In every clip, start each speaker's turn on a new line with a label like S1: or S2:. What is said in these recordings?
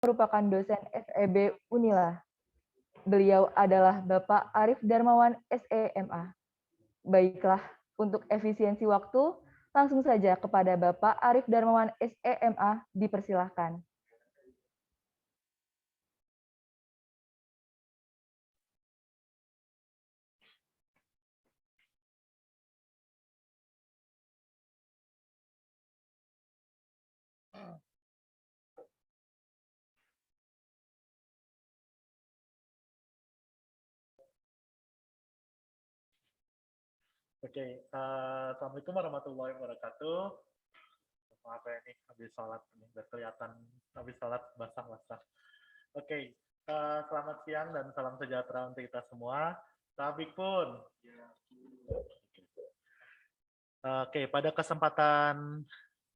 S1: merupakan dosen FEB Unila. Beliau adalah Bapak Arif Darmawan, SEMA. Baiklah, untuk efisiensi waktu, langsung saja kepada Bapak Arif Darmawan, SEMA, dipersilahkan.
S2: Oke, Assalamualaikum warahmatullahi wabarakatuh. Maaf ya ini habis sholat ini udah kelihatan habis sholat basah-basah. Oke, selamat siang dan salam sejahtera untuk kita semua. Tabik pun. Oke, pada kesempatan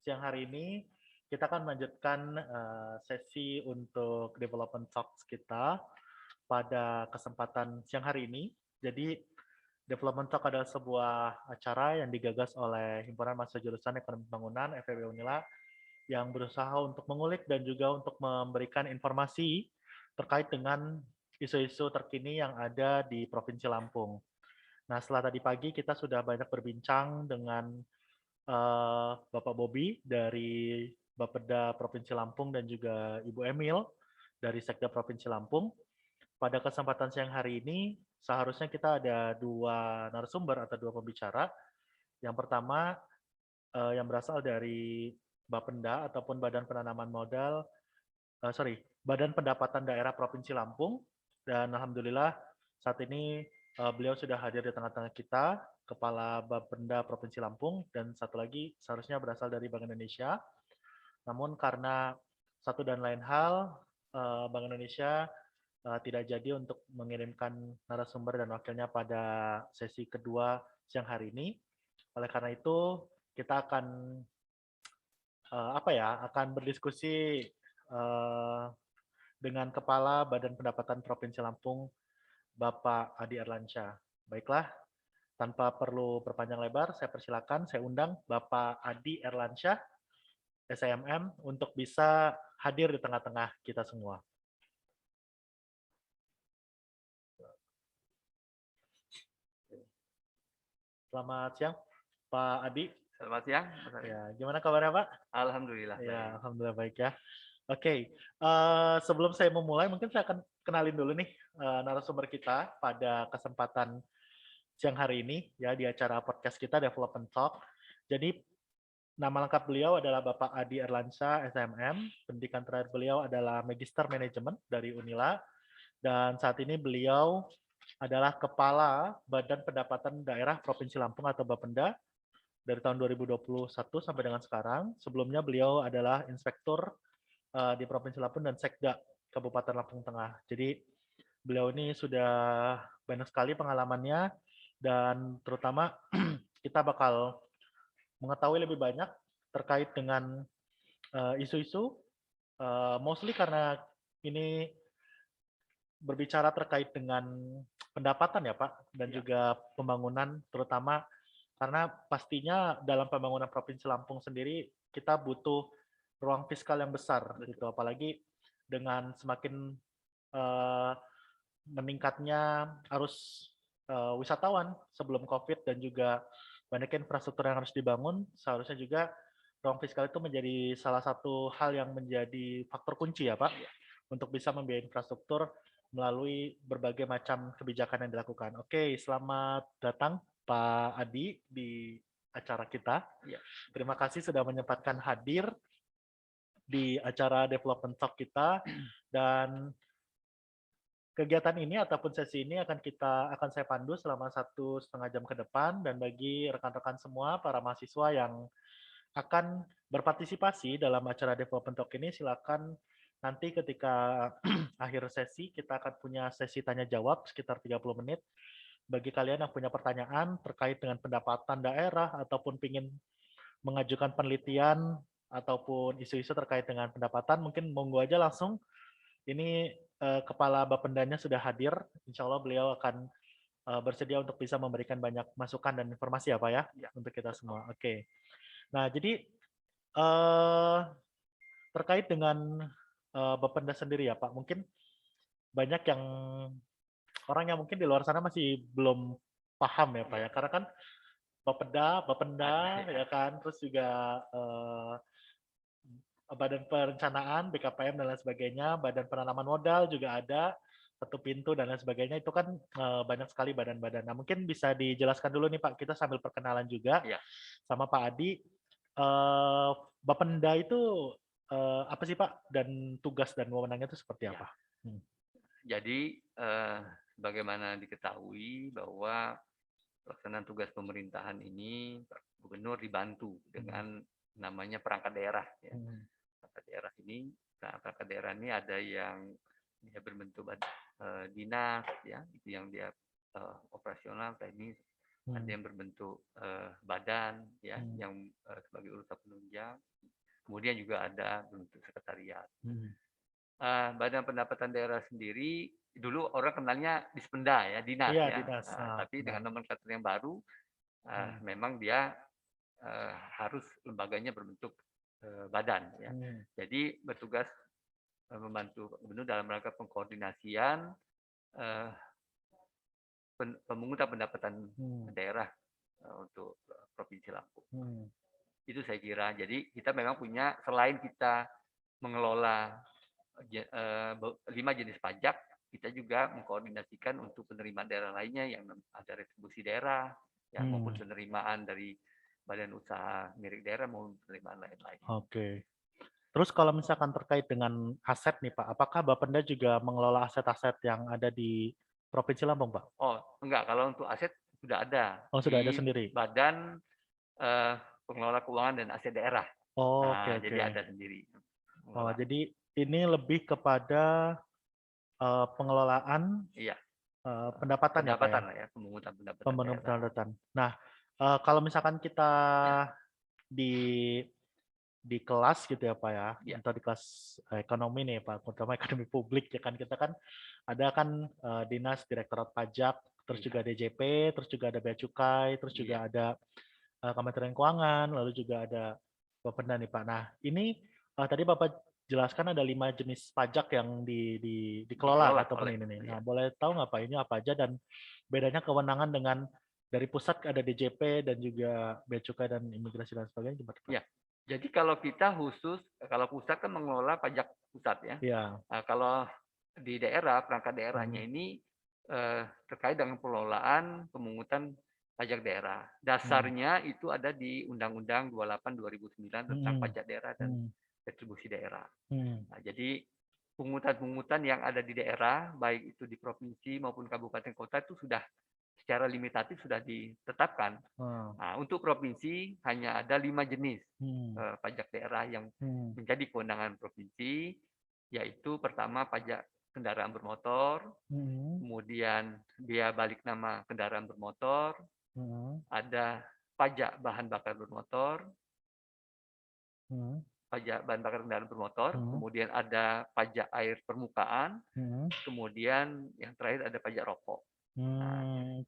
S2: siang hari ini kita akan melanjutkan sesi untuk development talks kita pada kesempatan siang hari ini. Jadi Development Talk adalah sebuah acara yang digagas oleh Himpunan Mahasiswa Jurusan Ekonomi Pembangunan FEB Unila yang berusaha untuk mengulik dan juga untuk memberikan informasi terkait dengan isu-isu terkini yang ada di Provinsi Lampung. Nah, setelah tadi pagi kita sudah banyak berbincang dengan Bapak Bobi dari Bapeda Provinsi Lampung dan juga Ibu Emil dari Sekda Provinsi Lampung. Pada kesempatan siang hari ini, seharusnya kita ada dua narasumber atau dua pembicara. Yang pertama, yang berasal dari Bapenda ataupun Badan Penanaman Modal, Badan Pendapatan Daerah Provinsi Lampung. Dan alhamdulillah saat ini beliau sudah hadir di tengah-tengah kita, Kepala Bapenda Provinsi Lampung, dan satu lagi seharusnya berasal dari Bank Indonesia. Namun karena satu dan lain hal, Bank Indonesia tidak jadi untuk mengirimkan narasumber dan wakilnya pada sesi kedua siang hari ini. Oleh karena itu, kita akan akan berdiskusi dengan Kepala Badan Pendapatan Provinsi Lampung, Bapak Adi Erlansyah. Baiklah, tanpa perlu berpanjang lebar, saya persilakan, saya undang Bapak Adi Erlansyah, SMM, untuk bisa hadir di tengah-tengah kita semua. Selamat siang, Pak Adi.
S3: Selamat siang.
S2: Ya, gimana kabarnya, Pak?
S3: Alhamdulillah.
S2: Ya,
S3: baik.
S2: alhamdulillah baik ya. Oke, sebelum saya memulai, mungkin saya akan kenalin dulu nih narasumber kita pada kesempatan siang hari ini ya di acara podcast kita Development Talk. Jadi nama lengkap beliau adalah Bapak Adi Erlansyah, SMM. Pendidikan terakhir beliau adalah Magister Manajemen dari Unila. Dan saat ini beliau adalah Kepala Badan Pendapatan Daerah Provinsi Lampung atau Bapenda dari tahun 2021 sampai dengan sekarang. Sebelumnya beliau adalah Inspektur di Provinsi Lampung dan Sekda Kabupaten Lampung Tengah. Jadi beliau ini sudah banyak sekali pengalamannya dan terutama kita bakal mengetahui lebih banyak terkait dengan isu-isu, mostly karena ini berbicara terkait dengan pendapatan ya Pak, dan juga pembangunan terutama karena pastinya dalam pembangunan Provinsi Lampung sendiri kita butuh ruang fiskal yang besar gitu, apalagi dengan semakin meningkatnya arus wisatawan sebelum COVID dan juga banyak infrastruktur yang harus dibangun, seharusnya juga ruang fiskal itu menjadi salah satu hal yang menjadi faktor kunci ya Pak, untuk bisa membiayai infrastruktur melalui berbagai macam kebijakan yang dilakukan. Oke, selamat datang Pak Adi di acara kita.
S3: Ya.
S2: Terima kasih sudah menyempatkan hadir di acara Development Talk kita, dan kegiatan ini ataupun sesi ini akan saya pandu selama 1,5 jam ke depan, dan bagi rekan-rekan semua para mahasiswa yang akan berpartisipasi dalam acara Development Talk ini, silakan nanti ketika akhir sesi kita akan punya sesi tanya jawab sekitar 30 menit. Bagi kalian yang punya pertanyaan terkait dengan pendapatan daerah ataupun ingin mengajukan penelitian ataupun isu-isu terkait dengan pendapatan, mungkin monggo aja langsung. Ini Kepala Bapendanya sudah hadir, insya Allah beliau akan bersedia untuk bisa memberikan banyak masukan dan informasi ya Pak ya, untuk kita semua. Oke. Nah, jadi terkait dengan Bapenda sendiri ya Pak, mungkin banyak yang orang yang mungkin di luar sana masih belum paham ya Pak ya, karena kan Bapenda ya kan, terus juga Badan Perencanaan, BKPM dan lain sebagainya, Badan Penanaman Modal juga ada, Satu Pintu dan lain sebagainya, itu kan banyak sekali badan-badan. Nah mungkin bisa dijelaskan dulu nih Pak, kita sambil perkenalan juga sama Pak Adi. Bapenda itu apa sih Pak, dan tugas dan wewenangnya itu seperti apa?
S3: Jadi bagaimana diketahui bahwa pelaksanaan tugas pemerintahan ini Pak Gubernur dibantu dengan namanya perangkat daerah. Ya. Perangkat daerah ini, perangkat daerah ini ada yang dia berbentuk dinas, ya itu yang dia operasional teknis, ada yang berbentuk badan, ya yang sebagai urusan penunjang, kemudian juga ada bentuk sekretariat. Badan Pendapatan Daerah sendiri dulu orang kenalnya Dispenda ya, dinas ya.
S2: Dinas.
S3: Tapi dengan nomenklatur yang baru, memang dia harus lembaganya berbentuk badan ya. Jadi bertugas membantu Gubernur dalam rangka pengkoordinasian pemungutan pendapatan daerah untuk Provinsi Lampung. Itu saya kira. Jadi kita memang punya, selain kita mengelola 5 jenis pajak, kita juga mengkoordinasikan untuk penerimaan daerah lainnya yang ada retribusi daerah, ya, maupun penerimaan dari badan usaha milik daerah maupun penerimaan lain-lain.
S2: Oke. Terus kalau misalkan terkait dengan aset nih Pak, apakah Bapenda juga mengelola aset-aset yang ada di Provinsi Lampung Pak?
S3: Oh enggak, kalau untuk aset sudah ada.
S2: Oh sudah ada sendiri?
S3: Badan Pengelola Keuangan dan Aset Daerah.
S2: Oke.
S3: Jadi ada sendiri.
S2: Oh, jadi ini lebih kepada pengelolaan pendapatan ya Pak ya?
S3: Lah ya, pemungutan pendapatan.
S2: Pendapatan. Nah, kalau misalkan kita di kelas gitu ya Pak ya, atau di kelas ekonomi nih Pak, terutama ekonomi publik ya kan, kita kan ada kan Dinas Direktorat Pajak, terus juga DJP, terus juga ada Bea Cukai, terus juga ada Kementerian Keuangan, lalu juga ada Bapenda nih Pak. Nah, ini tadi Bapak jelaskan ada 5 jenis pajak yang dikelola ataupun ini nih. Nah, boleh tahu nggak Pak ini apa aja dan bedanya kewenangan dengan dari pusat ada DJP dan juga Bea Cukai dan Imigrasi dan sebagainya gimana Pak?
S3: Ya. Jadi kalau kita khusus, kalau pusat kan mengelola pajak pusat ya. Nah, kalau di daerah, perangkat daerahnya ini terkait dengan pengelolaan pemungutan pajak daerah. Dasarnya itu ada di Undang-Undang 28 2009 tentang pajak daerah dan retribusi daerah. Nah, jadi pungutan-pungutan yang ada di daerah, baik itu di provinsi maupun kabupaten kota itu sudah secara limitatif sudah ditetapkan. Nah, untuk provinsi hanya ada 5 jenis pajak daerah yang menjadi kewenangan provinsi, yaitu pertama pajak kendaraan bermotor, kemudian bea balik nama kendaraan bermotor, ada pajak bahan bakar bermotor, pajak bahan bakar kendaraan bermotor, kemudian ada pajak air permukaan, kemudian yang terakhir ada pajak rokok.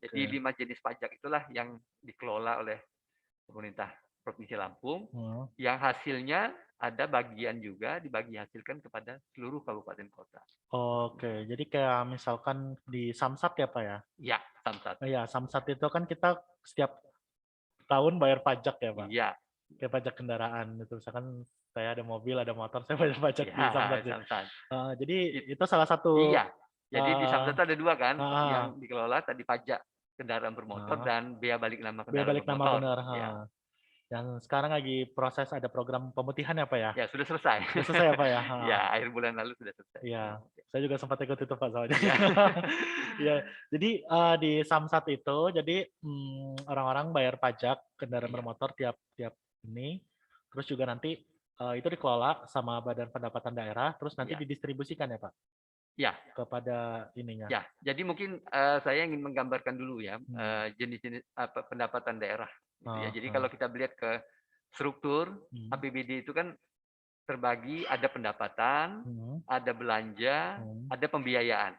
S3: Jadi 5 jenis pajak itulah yang dikelola oleh pemerintah Provinsi Lampung, yang hasilnya ada bagian juga dibagi hasilkan kepada seluruh kabupaten kota.
S2: Oke, jadi kayak misalkan di Samsat ya Pak ya?
S3: Iya, Samsat.
S2: Iya, Samsat itu kan kita setiap tahun bayar pajak ya Pak?
S3: Iya.
S2: Kayak pajak kendaraan itu, misalkan saya ada mobil, ada motor, saya bayar pajak di Samsat. Jadi itu salah satu.
S3: Iya. Jadi di Samsat ada 2 kan, yang dikelola tadi pajak kendaraan bermotor dan bea balik nama kendaraan bermotor.
S2: Yang sekarang lagi proses ada program pemutihan ya Pak ya?
S3: Ya sudah selesai.
S2: Sudah selesai ya Pak ya?
S3: Ya akhir bulan lalu sudah selesai.
S2: Iya, saya juga sempat ikut itu Pak soalnya. Ya, jadi di Samsat itu, jadi orang-orang bayar pajak kendaraan bermotor tiap ini, terus juga nanti itu dikelola sama Badan Pendapatan Daerah, terus nanti didistribusikan ya Pak?
S3: Ya.
S2: Kepada ininya.
S3: Ya, jadi mungkin saya ingin menggambarkan dulu ya jenis-jenis pendapatan daerah. Gitu ya. Jadi kalau kita melihat ke struktur APBD itu kan terbagi ada pendapatan, ada belanja, ada pembiayaan.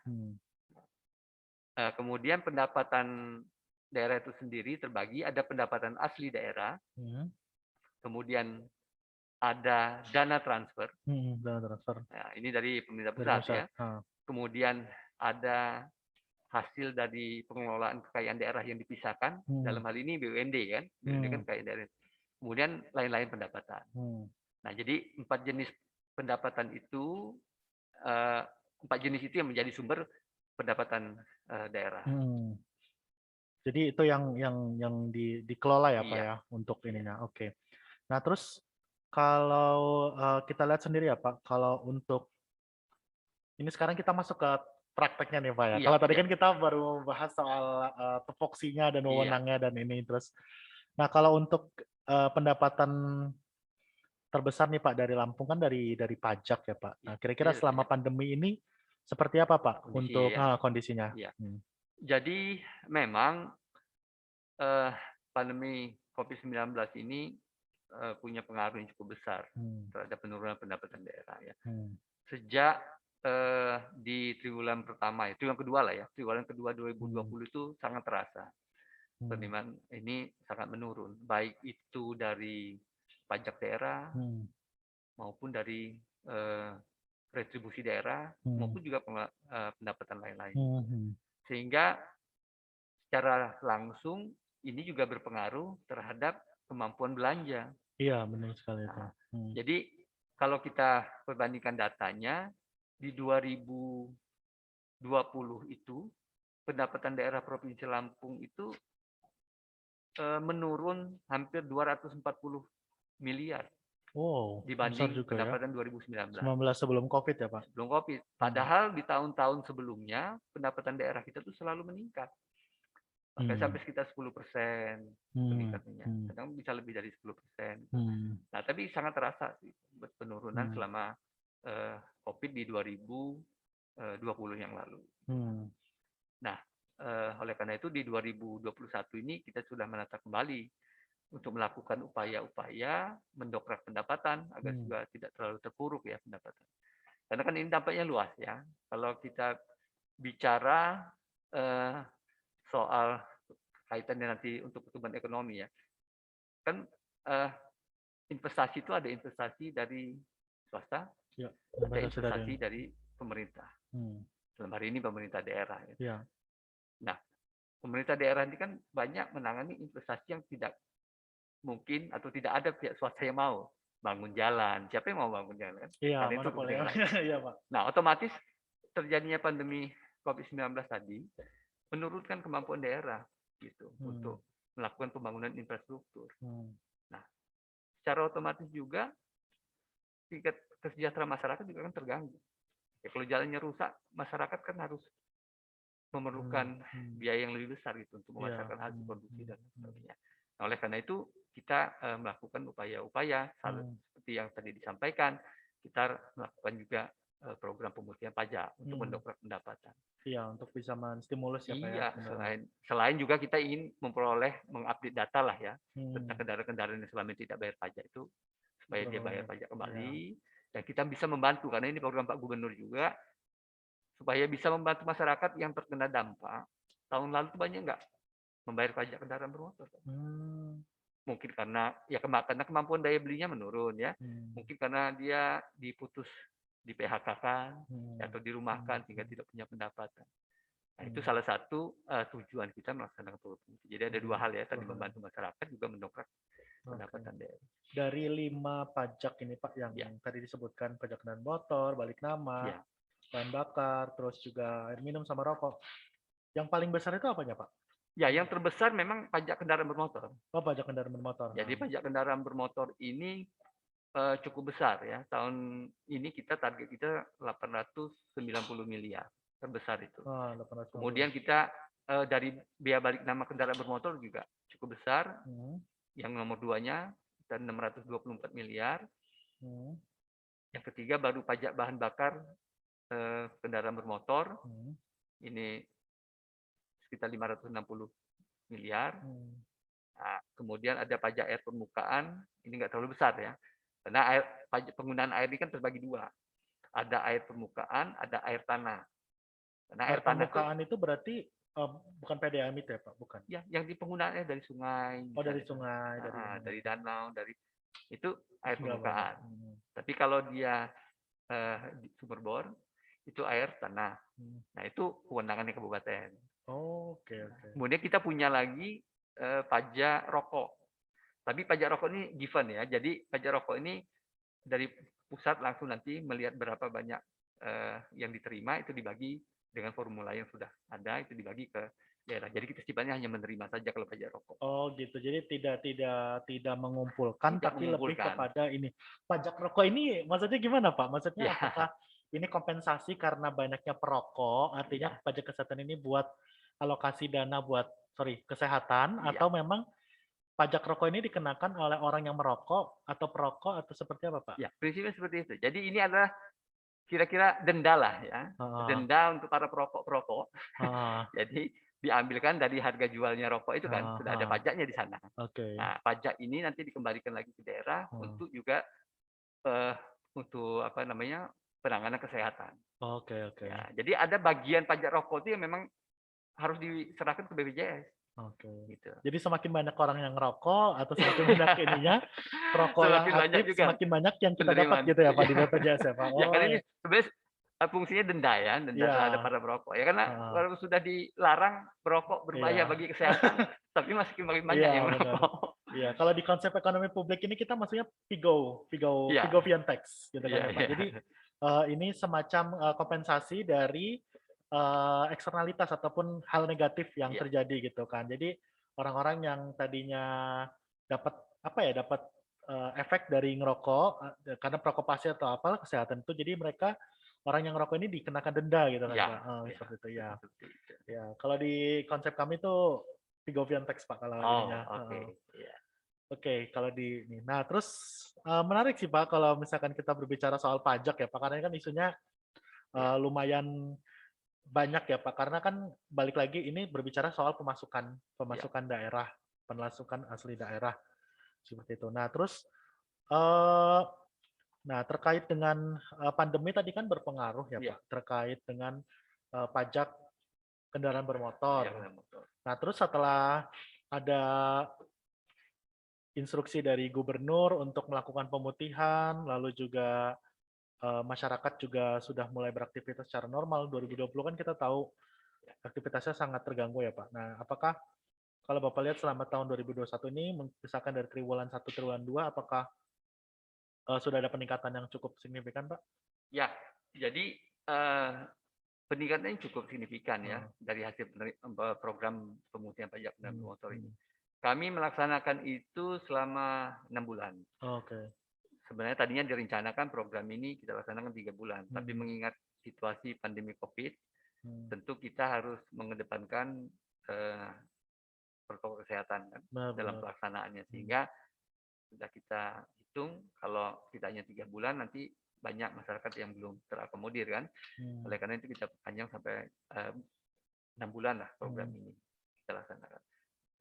S3: Kemudian pendapatan daerah itu sendiri terbagi ada pendapatan asli daerah, kemudian ada dana transfer.
S2: Dana transfer.
S3: Nah, ini dari pemerintah pusat ya. Kemudian ada hasil dari pengelolaan kekayaan daerah yang dipisahkan, dalam hal ini BUMD kan, BUMD kan kekayaan daerah. Kemudian lain-lain pendapatan. Nah, jadi 4 jenis pendapatan itu, 4 jenis itu yang menjadi sumber pendapatan daerah.
S2: Jadi itu yang dikelola ya Pak ya untuk ininya. Oke. Nah terus kalau kita lihat sendiri ya Pak, kalau untuk ini sekarang kita masuk ke prakteknya nih Pak ya. Kalau tadi kan kita baru bahas soal tupoksinya dan wewenangnya dan ini terus. Nah kalau untuk pendapatan terbesar nih Pak dari Lampung kan dari pajak ya Pak. Nah kira-kira selama pandemi ini seperti apa Pak untuk kondisinya?
S3: Jadi memang pandemi COVID-19 ini punya pengaruh yang cukup besar terhadap penurunan pendapatan daerah ya. Sejak di triwulan pertama, triwulan kedua lah ya, triwulan kedua 2020 itu sangat terasa. Penerimaan ini sangat menurun, baik itu dari pajak daerah maupun dari retribusi daerah maupun juga pendapatan lain-lain. Sehingga secara langsung ini juga berpengaruh terhadap kemampuan belanja.
S2: Iya, benar sekali itu.
S3: Jadi kalau kita perbandingkan datanya di 2020 itu pendapatan daerah Provinsi Lampung itu menurun hampir 240 miliar.
S2: Wow,
S3: dibanding
S2: juga
S3: pendapatan
S2: ya? 2019 sebelum COVID ya Pak?
S3: Sebelum COVID. Padahal di tahun-tahun sebelumnya pendapatan daerah kita tuh selalu meningkat. Bahkan sampai sekitar 10% peningkatannya. Kadang bisa lebih dari 10%. Nah, tapi sangat terasa sih penurunan selama COVID di 2020 yang lalu. Nah, oleh karena itu di 2021 ini kita sudah menata kembali untuk melakukan upaya-upaya mendongkrak pendapatan agar juga tidak terlalu terpuruk ya pendapatan. Karena kan ini dampaknya luas ya. Kalau kita bicara soal kaitannya nanti untuk pertumbuhan ekonomi ya, kan investasi itu ada investasi dari swasta, ada investasi dari pemerintah. Dalam hari ini pemerintah daerah. Ya. Nah, pemerintah daerah ini kan banyak menangani investasi yang tidak mungkin atau tidak ada pihak swasta yang mau bangun jalan. Siapa yang mau bangun jalan?
S2: Iya, mana boleh. Iya, Pak.
S3: Nah, otomatis terjadinya pandemi COVID-19 tadi menurunkan kemampuan daerah gitu untuk melakukan pembangunan infrastruktur. Nah, secara otomatis juga tingkat kesejahteraan masyarakat juga kan terganggu. Ya, kalau jalannya rusak, masyarakat kan harus memerlukan biaya yang lebih besar gitu untuk memasarkan hasil produksi dan sebagainya. Nah, oleh karena itu kita melakukan upaya-upaya seperti yang tadi disampaikan, kita melakukan juga program pemutihan pajak untuk mendongkrak pendapatan.
S2: Iya, untuk bisa menstimulus ya Pak ya.
S3: Iya, selain juga kita ingin mengupdate data lah ya tentang kendaraan-kendaraan yang selama ini tidak bayar pajak itu supaya dia bayar pajak kembali dan kita bisa membantu karena ini program Pak Gubernur juga supaya bisa membantu masyarakat yang terkena dampak. Tahun lalu itu banyak nggak membayar pajak kendaraan bermotor. Mungkin karena kemampuan daya belinya menurun ya. Mungkin karena dia diputus di PHK-kan atau dirumahkan sehingga tidak punya pendapatan. Nah, itu salah satu tujuan kita melaksanakan program itu. Jadi ada dua hal ya, tadi membantu masyarakat juga mendongkrak pendapatan daerah.
S2: Dari 5 pajak ini Pak yang tadi disebutkan, pajak kendaraan motor, balik nama, bahan bakar, terus juga air minum sama rokok. Yang paling besar itu apanya Pak?
S3: Ya, yang terbesar memang pajak kendaraan bermotor.
S2: Oh, pajak kendaraan bermotor.
S3: Jadi pajak kendaraan bermotor ini cukup besar ya. Tahun ini target kita 890 miliar, terbesar itu. Kemudian kita dari biaya balik nama kendaraan bermotor juga cukup besar. Yang nomor 2-nya kita 624 miliar. Yang ketiga baru pajak bahan bakar kendaraan bermotor. Ini sekitar 560 miliar. Nah, kemudian ada pajak air permukaan, ini nggak terlalu besar ya. Karena penggunaan air ini kan terbagi dua. Ada air permukaan, ada air tanah.
S2: Karena air permukaan itu berarti bukan PDAM itu ya Pak? Bukan?
S3: Ya, yang di penggunaannya dari sungai.
S2: Oh, dari sungai.
S3: Dari danau, dari itu air permukaan. Tapi kalau dia sumber bor, itu air tanah. Nah, itu kewenangannya kabupaten.
S2: Oke.
S3: Kemudian kita punya lagi pajak rokok. Tapi pajak rokok ini given ya. Jadi pajak rokok ini dari pusat langsung nanti melihat berapa banyak yang diterima, itu dibagi dengan formula yang sudah ada, itu dibagi ke daerah. Jadi kita sifatnya hanya menerima saja kalau pajak rokok.
S2: Oh gitu. Jadi tidak mengumpulkan,
S3: Tidak
S2: tapi lebih
S3: mengumpulkan.
S2: kepada ini. Pajak rokok ini maksudnya gimana Pak? Maksudnya
S3: Ya.
S2: apakah ini kompensasi karena banyaknya perokok, artinya
S3: Ya.
S2: pajak kesehatan ini buat alokasi dana buat kesehatan,
S3: Ya.
S2: atau memang pajak rokok ini dikenakan oleh orang yang merokok atau perokok atau seperti apa Pak?
S3: Ya, prinsipnya seperti itu. Jadi ini adalah kira-kira denda lah ya. Denda untuk para perokok. Jadi diambilkan dari harga jualnya rokok itu kan, sudah ada pajaknya di sana. Nah, pajak ini nanti dikembalikan lagi ke daerah untuk juga untuk penanganan kesehatan.
S2: Oke.
S3: Ya, jadi ada bagian pajak rokok itu yang memang harus diserahkan ke BPJS.
S2: Oke.
S3: Gitu.
S2: Jadi semakin banyak orang yang ngerokok atau semakin banyak ininya perokok yang aktif, semakin banyak yang kita dapat gitu ya Pak di BPJS ya Pak.
S3: Ya, karena ini sebenarnya fungsinya denda ya, denda terhadap para perokok. Ya karena kalau sudah dilarang perokok berbahaya bagi kesehatan, tapi masih makin banyak yang merokok.
S2: Iya, kalau di konsep ekonomi publik ini kita maksudnya Pigovian tax gitu kan ya Pak. Jadi ini semacam kompensasi dari eksternalitas ataupun hal negatif yang terjadi gitu kan. Jadi orang-orang yang tadinya dapat efek dari ngerokok karena perokok pasif atau apa kesehatan itu, jadi mereka orang yang ngerokok ini dikenakan denda gitu kan Pak. Seperti itu ya. Ya, kalau di konsep kami tuh Pigovian tax Pak kalau ininya. Oke, kalau di ini. Nah, terus menarik sih Pak kalau misalkan kita berbicara soal pajak ya Pak, karena kan isunya lumayan banyak ya Pak, karena kan balik lagi ini berbicara soal pemasukan daerah, pemasukan asli daerah seperti itu. Nah, terus terkait dengan pandemi tadi kan berpengaruh ya Pak, terkait dengan pajak kendaraan bermotor. Nah, terus setelah ada instruksi dari gubernur untuk melakukan pemutihan, lalu juga masyarakat juga sudah mulai beraktivitas secara normal. 2020 kan kita tahu aktivitasnya sangat terganggu ya Pak. Nah, apakah kalau Bapak lihat selama tahun 2021 ini, misalkan dari triwulan 1, triwulan 2, apakah sudah ada peningkatan yang cukup signifikan Pak?
S3: Ya, jadi peningkatannya cukup signifikan ya dari hasil program pemutihan pajak kendaraan bermotor ini. Kami melaksanakan itu selama 6 bulan.
S2: Oke.
S3: Sebenarnya tadinya direncanakan program ini kita laksanakan 3 bulan, tapi mengingat situasi pandemi COVID, tentu kita harus mengedepankan protokol kesehatan kan, dalam pelaksanaannya, sehingga sudah kita hitung kalau kita hanya 3 bulan nanti banyak masyarakat yang belum terakomodir kan. Oleh karena itu kita panjang sampai 6 bulan lah program ini kita laksanakan.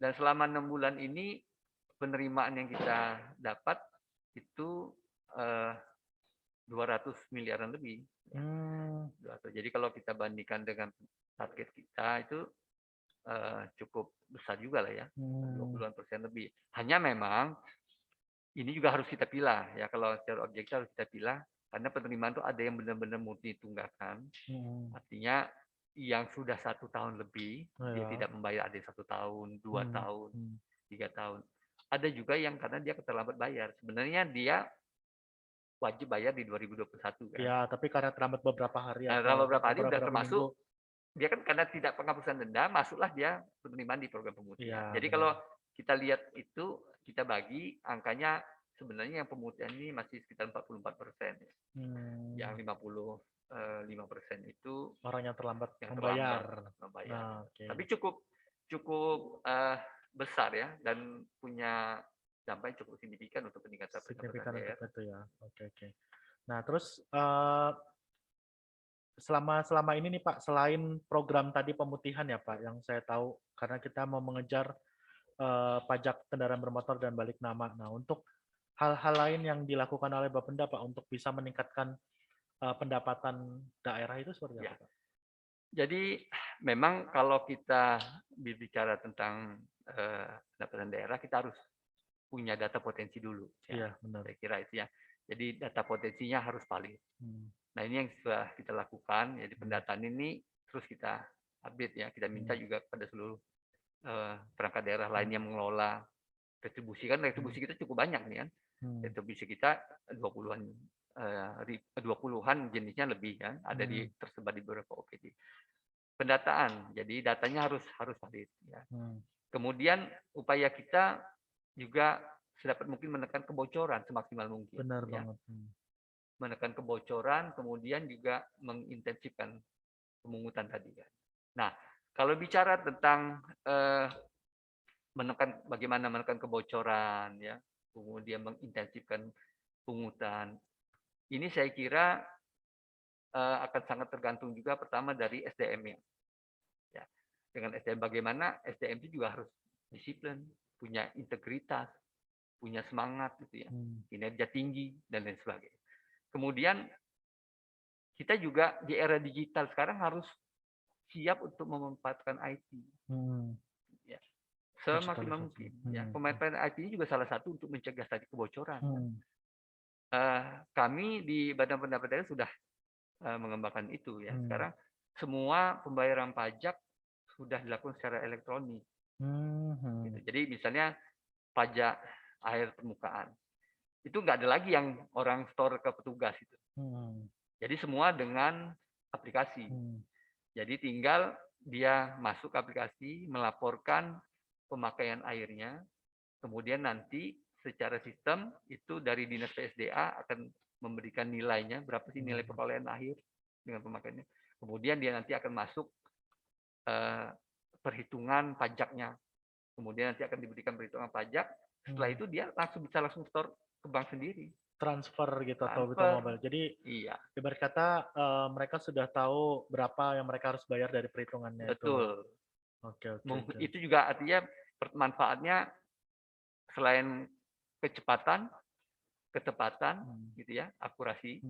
S3: Dan selama 6 bulan ini penerimaan yang kita dapat itu 200 miliaran lebih. Jadi kalau kita bandingkan dengan target kita itu cukup besar juga lah ya, 20% lebih. Hanya memang ini juga harus kita pilih ya, kalau secara objektif harus kita pilih karena penerimaan itu ada yang benar-benar murni tunggakan, artinya yang sudah 1 tahun lebih dia tidak membayar, ada 1 tahun, 2 tahun, 3 tahun. Ada juga yang karena dia terlambat bayar. Sebenarnya dia wajib bayar di 2021 kan.
S2: Ya, tapi karena terlambat beberapa hari.
S3: Terlambat beberapa hari sudah termasuk minggu. Dia kan karena tidak penghapusan denda, masuklah dia penerimaan di program pemutihan. Jadi kalau kita lihat itu, kita bagi angkanya sebenarnya yang pemutihan ini masih sekitar 44%. Yang 55% itu
S2: orang yang terlambat membayar.
S3: Tapi cukup besar ya, dan punya dampak yang cukup signifikan untuk peningkatan pendapatan daerah.
S2: Itu ya. Oke. Nah, terus selama ini nih Pak, selain program tadi pemutihan ya Pak, yang saya tahu karena kita mau mengejar pajak kendaraan bermotor dan balik nama. Nah, untuk hal-hal lain yang dilakukan oleh Bapenda Pak untuk bisa meningkatkan pendapatan daerah itu seperti apa Pak?
S3: Jadi memang kalau kita berbicara tentang pendapatan daerah, kita harus punya data potensi dulu.
S2: Iya, benar.
S3: Saya kira itu ya. Jadi data potensinya harus valid. Nah ini yang sudah kita lakukan. Jadi pendataan ini terus kita update ya. Kita minta juga kepada seluruh perangkat daerah lain yang mengelola retribusi. Kan retribusi kita cukup banyak nih kan. Retribusi kita 20-an jenisnya lebih kan. Ada tersebar di beberapa OPD. Pendataan. Jadi datanya harus valid ya. Kemudian upaya kita juga sedapat mungkin menekan kebocoran semaksimal mungkin.
S2: Benar
S3: ya.
S2: banget.
S3: Menekan kebocoran, kemudian juga mengintensifkan pemungutan tadi kan. Nah, kalau bicara tentang bagaimana menekan kebocoran, ya, kemudian mengintensifkan pungutan, ini saya kira akan sangat tergantung juga pertama dari SDM-nya. Ya, dengan SDM bagaimana SDM itu juga harus disiplin, punya integritas, punya semangat gitu ya, kinerja tinggi dan lain sebagainya. Kemudian kita juga di era digital sekarang harus siap untuk memanfaatkan IT. Ya, semaksimal mungkin. Ya, pemanfaatan IT ini juga salah satu untuk mencegah tadi kebocoran. Kami di Badan Pendapatan Daerah sudah mengembangkan itu ya. Sekarang semua pembayaran pajak sudah dilakukan secara elektronik. Gitu. Jadi misalnya pajak air permukaan itu nggak ada lagi yang orang store ke petugas itu. Jadi semua dengan aplikasi. Jadi tinggal dia masuk ke aplikasi, melaporkan pemakaian airnya, kemudian nanti secara sistem itu dari Dinas PSDA akan memberikan nilainya, berapa sih nilai perolehan air dengan pemakaiannya. Kemudian dia nanti akan masuk perhitungan pajaknya. Kemudian nanti akan diberikan perhitungan pajak. Setelah itu dia bisa langsung store ke bank sendiri.
S2: Transfer gitu atau betul mobile. Jadi
S3: iya.
S2: Ibarat kata mereka sudah tahu berapa yang mereka harus bayar dari perhitungannya.
S3: Betul.
S2: Oke.
S3: Itu juga artinya manfaatnya selain kecepatan, ketepatan, gitu ya, akurasi.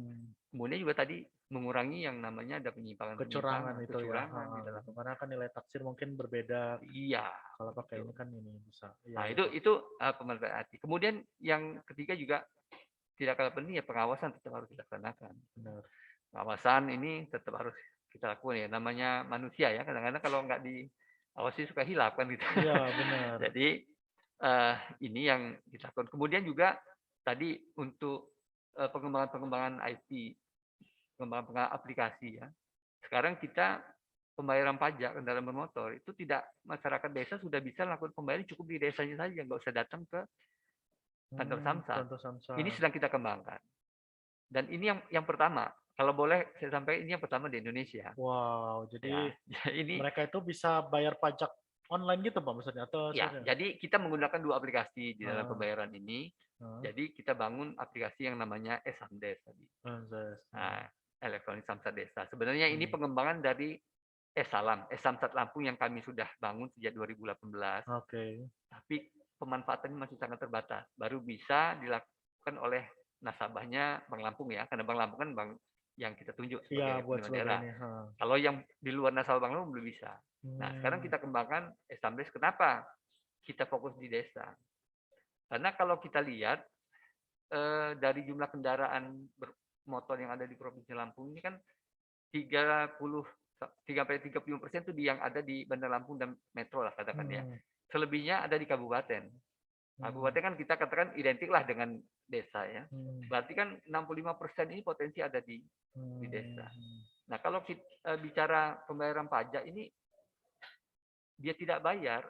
S3: Kemudian juga tadi mengurangi yang namanya ada
S2: kecurangan itu
S3: kecurangan
S2: ya. Karena kan nilai taksir mungkin berbeda.
S3: Iya.
S2: Kalau pakai ini kan ini bisa.
S3: Ya, nah itu pemanfaatan. Kemudian yang ketiga juga tidak kalah penting ya pengawasan tetap harus dilaksanakan.
S2: Benar.
S3: Pengawasan ini tetap harus kita lakukan ya. Namanya manusia ya. Kadang-kadang kalau nggak diawasi suka hilap kan gitu.
S2: Iya benar.
S3: Jadi ini yang kita lakukan. Kemudian juga tadi untuk pengembangan IT, pengembangan aplikasi ya. Sekarang kita pembayaran pajak kendaraan bermotor itu tidak masyarakat desa sudah bisa melakukan pembayaran cukup di desanya saja, nggak usah datang ke kantor Samsat. Ini sedang kita kembangkan. Dan ini yang pertama. Kalau boleh saya sampaikan ini yang pertama di Indonesia.
S2: Wow, jadi
S3: ya, ini
S2: mereka itu bisa bayar pajak online gitu Pak maksudnya atau
S3: ya, jadi kita menggunakan 2 aplikasi di dalam pembayaran ini. Jadi kita bangun aplikasi yang namanya e-Samdes tadi. Nah, elektronik Samsat Desa. Sebenarnya ini pengembangan dari e-Salam, e-Samsat Lampung yang kami sudah bangun sejak 2018. Tapi pemanfaatannya masih sangat terbatas. Baru bisa dilakukan oleh nasabahnya Bank Lampung ya, karena Bank Lampung kan bank yang kita tunjuk sebagai penyelenggara daerah. Kalau yang di luar nasabah Bank Lampung belum bisa. Nah, sekarang kita kembangkan e-Samdes. Kenapa kita fokus di desa? Karena kalau kita lihat dari jumlah kendaraan bermotor yang ada di Provinsi Lampung ini kan 30-30% itu yang ada di Bandar Lampung dan Metro lah katakan ya. Selebihnya ada di kabupaten. Kabupaten kan kita katakan identik lah dengan desa ya. Berarti kan 65% ini potensi ada di desa. Nah kalau kita bicara pembayaran pajak ini dia tidak bayar,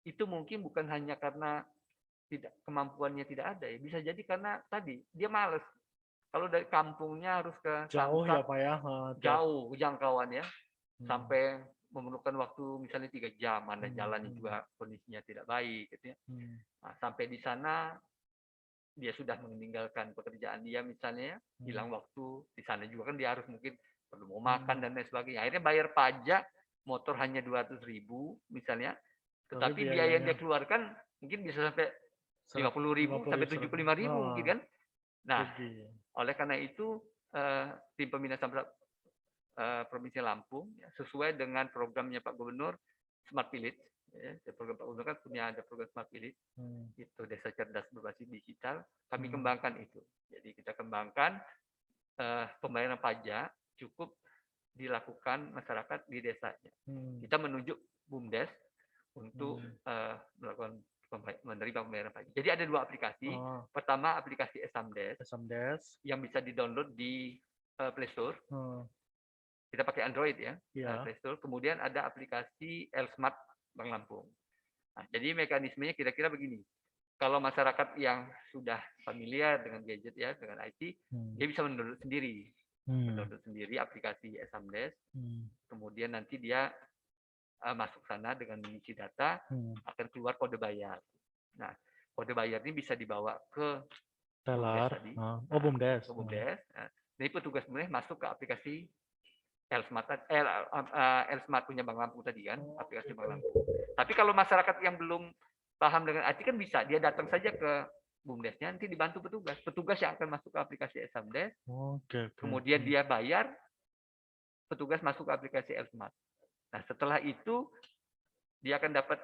S3: itu mungkin bukan hanya karena kemampuannya tidak ada ya. Bisa jadi karena tadi dia males. Kalau dari kampungnya harus ke
S2: jauh
S3: Samsat,
S2: ya Pak ya.
S3: Jauh jangkauan ya. Sampai memerlukan waktu misalnya 3 jam, ada jalan yang juga kondisinya tidak baik gitu ya. Nah, sampai di sana dia sudah meninggalkan pekerjaan dia misalnya, hilang waktu di sana juga kan dia harus mungkin perlu mau makan dan lain sebagainya. Akhirnya bayar pajak motor hanya 200.000 misalnya, tetapi biaya yang dia keluarkan mungkin bisa sampai 50.000 sampai 75.000 mungkin kan. Nah, oleh karena itu tim pembina Samsat Provinsi Lampung sesuai dengan programnya Pak Gubernur Smart Village ya, program Pak Gubernur kan ada program Smart Village, itu desa cerdas berbasis digital, kami kembangkan itu. Jadi kita kembangkan pembayaran pajak cukup dilakukan masyarakat di desanya. Kita menunjuk BUMDes untuk melakukan menerima pembayaran pajak. Jadi ada 2 aplikasi. Pertama aplikasi Esamdes yang bisa di-download di Play Store. Kita pakai Android ya, Play Store. Kemudian ada aplikasi L-Smart Bank Lampung. Nah, jadi mekanismenya kira-kira begini. Kalau masyarakat yang sudah familiar dengan gadget ya, dengan IT, dia bisa mendownload sendiri aplikasi Esamdes. Kemudian nanti dia masuk sana dengan mengisi data, akan keluar kode bayar. Nah, kode bayar ini bisa dibawa ke
S2: teller. BUMDes.
S3: BUMDes. Nah, jadi petugas BUMDes masuk ke aplikasi L-Smart punya Bank Lampung tadi kan, aplikasi Bank Lampung. Tapi kalau masyarakat yang belum paham dengan IT kan bisa, dia datang saja ke BUMDesnya, nanti dibantu petugas yang akan masuk ke aplikasi Esamdes. Kemudian dia bayar, petugas masuk ke aplikasi L-Smart. Nah, setelah itu dia akan dapat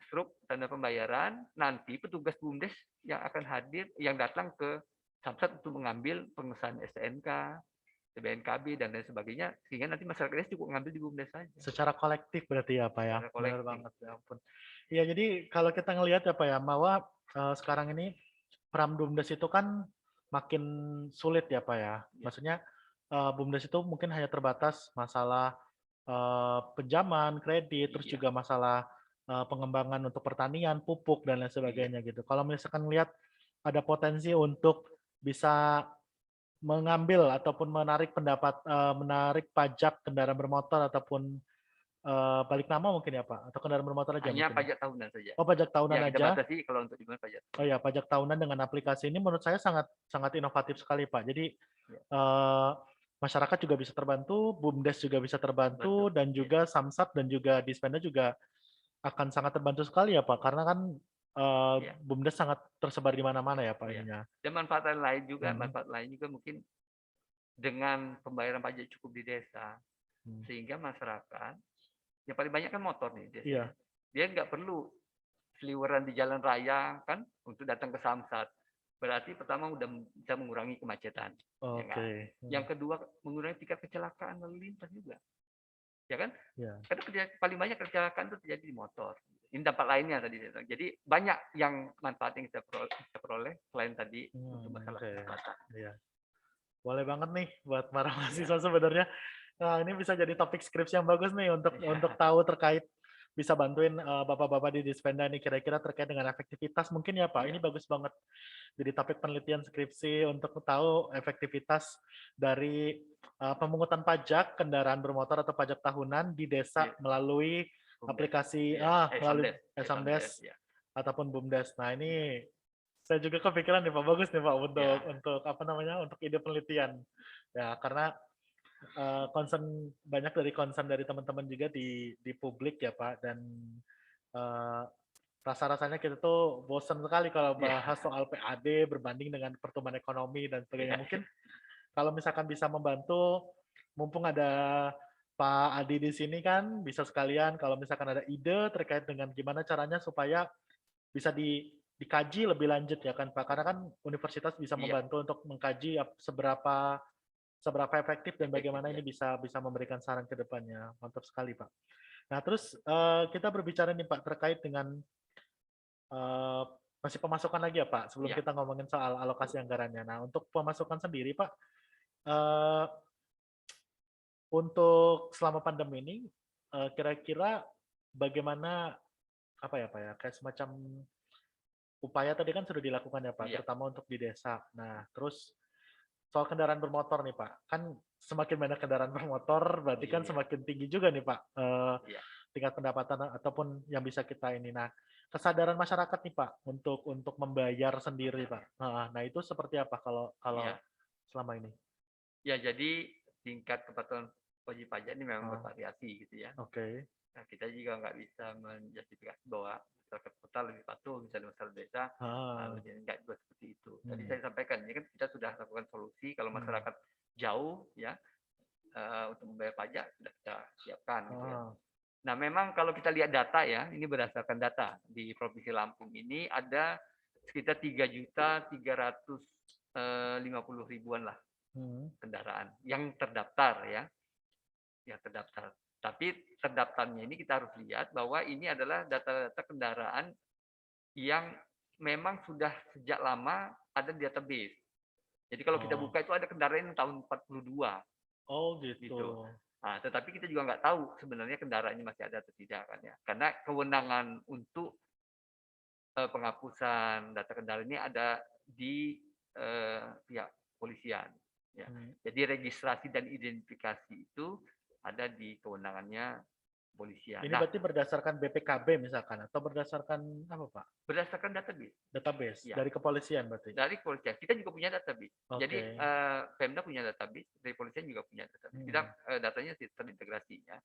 S3: struk tanda pembayaran, nanti petugas BUMDes yang akan hadir, yang datang ke Samsat untuk mengambil pengesahan STNK, BNKB dan lain sebagainya, sehingga nanti masyarakatnya cukup ngambil di BUMDes saja.
S2: Secara kolektif berarti ya Pak ya? Benar banget, ya ampun. Iya, jadi kalau kita ngelihat ya Pak ya, bahwa sekarang ini peran BUMDes itu kan makin sulit ya Pak ya. Maksudnya BUMDes itu mungkin hanya terbatas masalah pinjaman, kredit, terus juga masalah pengembangan untuk pertanian, pupuk dan lain sebagainya gitu. Kalau misalkan lihat ada potensi untuk bisa mengambil ataupun menarik menarik pajak kendaraan bermotor ataupun balik nama mungkin ya Pak, atau kendaraan bermotor aja?
S3: Hanya
S2: mungkin.
S3: Pajak tahunan saja.
S2: Oh, pajak tahunan
S3: ya,
S2: aja.
S3: Kita batasi kalau untuk dimana pajak.
S2: Oh ya, pajak tahunan dengan aplikasi ini menurut saya sangat inovatif sekali Pak. Jadi masyarakat juga bisa terbantu, BUMDes juga bisa terbantu, dan juga Samsat dan juga Dispenda juga akan sangat terbantu sekali ya Pak, karena kan BUMDes sangat tersebar di mana-mana ya Pak ininya.
S3: Dan manfaat lain juga mungkin dengan pembayaran pajak cukup di desa, sehingga masyarakat yang paling banyak kan motor nih desa. Dia nggak perlu seliweran di jalan raya kan untuk datang ke Samsat. Berarti pertama udah bisa mengurangi kemacetan. Ya kan? Yang kedua mengurangi tingkat kecelakaan lalu lintas juga. Ya kan? Karena paling banyak kecelakaan itu terjadi di motor. Ini dampak lainnya tadi. Jadi banyak yang manfaat yang kita peroleh selain tadi untuk masalah kesehatan.
S2: Boleh banget nih buat para mahasiswa sebenarnya. Nah, ini bisa jadi topik skripsi yang bagus nih untuk tahu terkait, bisa bantuin bapak-bapak di Dispenda nih kira-kira terkait dengan efektivitas mungkin ya Pak. Ini bagus banget. Jadi topik penelitian skripsi untuk tahu efektivitas dari pemungutan pajak kendaraan bermotor atau pajak tahunan di desa melalui aplikasi melalui Esamdes ataupun BUMDes. Nah, ini saya juga kepikiran nih Pak, bagus nih Pak untuk apa namanya, untuk ide penelitian. Ya, karena banyak dari concern dari teman-teman juga di publik ya Pak, dan rasa-rasanya kita tuh bosan sekali kalau bahas soal PAD berbanding dengan pertumbuhan ekonomi dan sebagainya. Mungkin kalau misalkan bisa membantu, mumpung ada Pak Adi di sini kan, bisa sekalian kalau misalkan ada ide terkait dengan gimana caranya supaya bisa dikaji lebih lanjut ya kan Pak, karena kan universitas bisa membantu untuk mengkaji seberapa efektif dan bagaimana ini bisa memberikan saran ke depannya. Mantap sekali Pak. Nah, terus kita berbicara nih Pak terkait dengan masih pemasukan lagi ya Pak, sebelum kita ngomongin soal alokasi anggarannya. Nah, untuk pemasukan sendiri Pak, untuk selama pandemi ini kira-kira bagaimana apa ya Pak ya, kayak semacam upaya tadi kan sudah dilakukan ya Pak, terutama untuk di desa. Nah, terus soal kendaraan bermotor nih Pak, kan semakin banyak kendaraan bermotor berarti kan semakin tinggi juga nih Pak tingkat pendapatan ataupun yang bisa kita ini. Nah, kesadaran masyarakat nih Pak untuk membayar sendiri Pak. Nah, itu seperti apa kalau selama ini?
S3: Ya, jadi tingkat kepatuhan wajib pajak ini memang bervariasi gitu ya. Nah, kita juga nggak bisa menjustifikasi bahwa masyarakat kota lebih patuh, misalnya masyarakat desa, nggak juga seperti itu. Tadi saya sampaikan, ini kan kita sudah lakukan solusi kalau masyarakat jauh ya untuk membayar pajak sudah kita siapkan. Gitu ya. Nah, memang kalau kita lihat data ya, ini berdasarkan data di Provinsi Lampung ini ada sekitar 3.350.000-an lah kendaraan yang terdaftar ya, yang terdaftar. Tapi terdaftarnya ini kita harus lihat bahwa ini adalah data-data kendaraan yang memang sudah sejak lama ada di database. Jadi kalau kita buka itu ada kendaraan yang tahun 42.
S2: Oh gitu.
S3: Nah, tetapi kita juga nggak tahu sebenarnya kendaraannya masih ada atau tidak kan ya. Karena kewenangan untuk penghapusan data kendaraan ini ada di pihak polisian. Ya. Jadi registrasi dan identifikasi itu ada di kewenangannya polisian.
S2: Ini berarti berdasarkan BPKB misalkan atau berdasarkan apa Pak?
S3: Berdasarkan database.
S2: Database
S3: ya.
S2: Dari kepolisian berarti?
S3: Dari kepolisian. Kita juga punya database. Okay. Jadi Pemda punya database, dari kepolisian juga punya database. Kita datanya terintegrasi ya.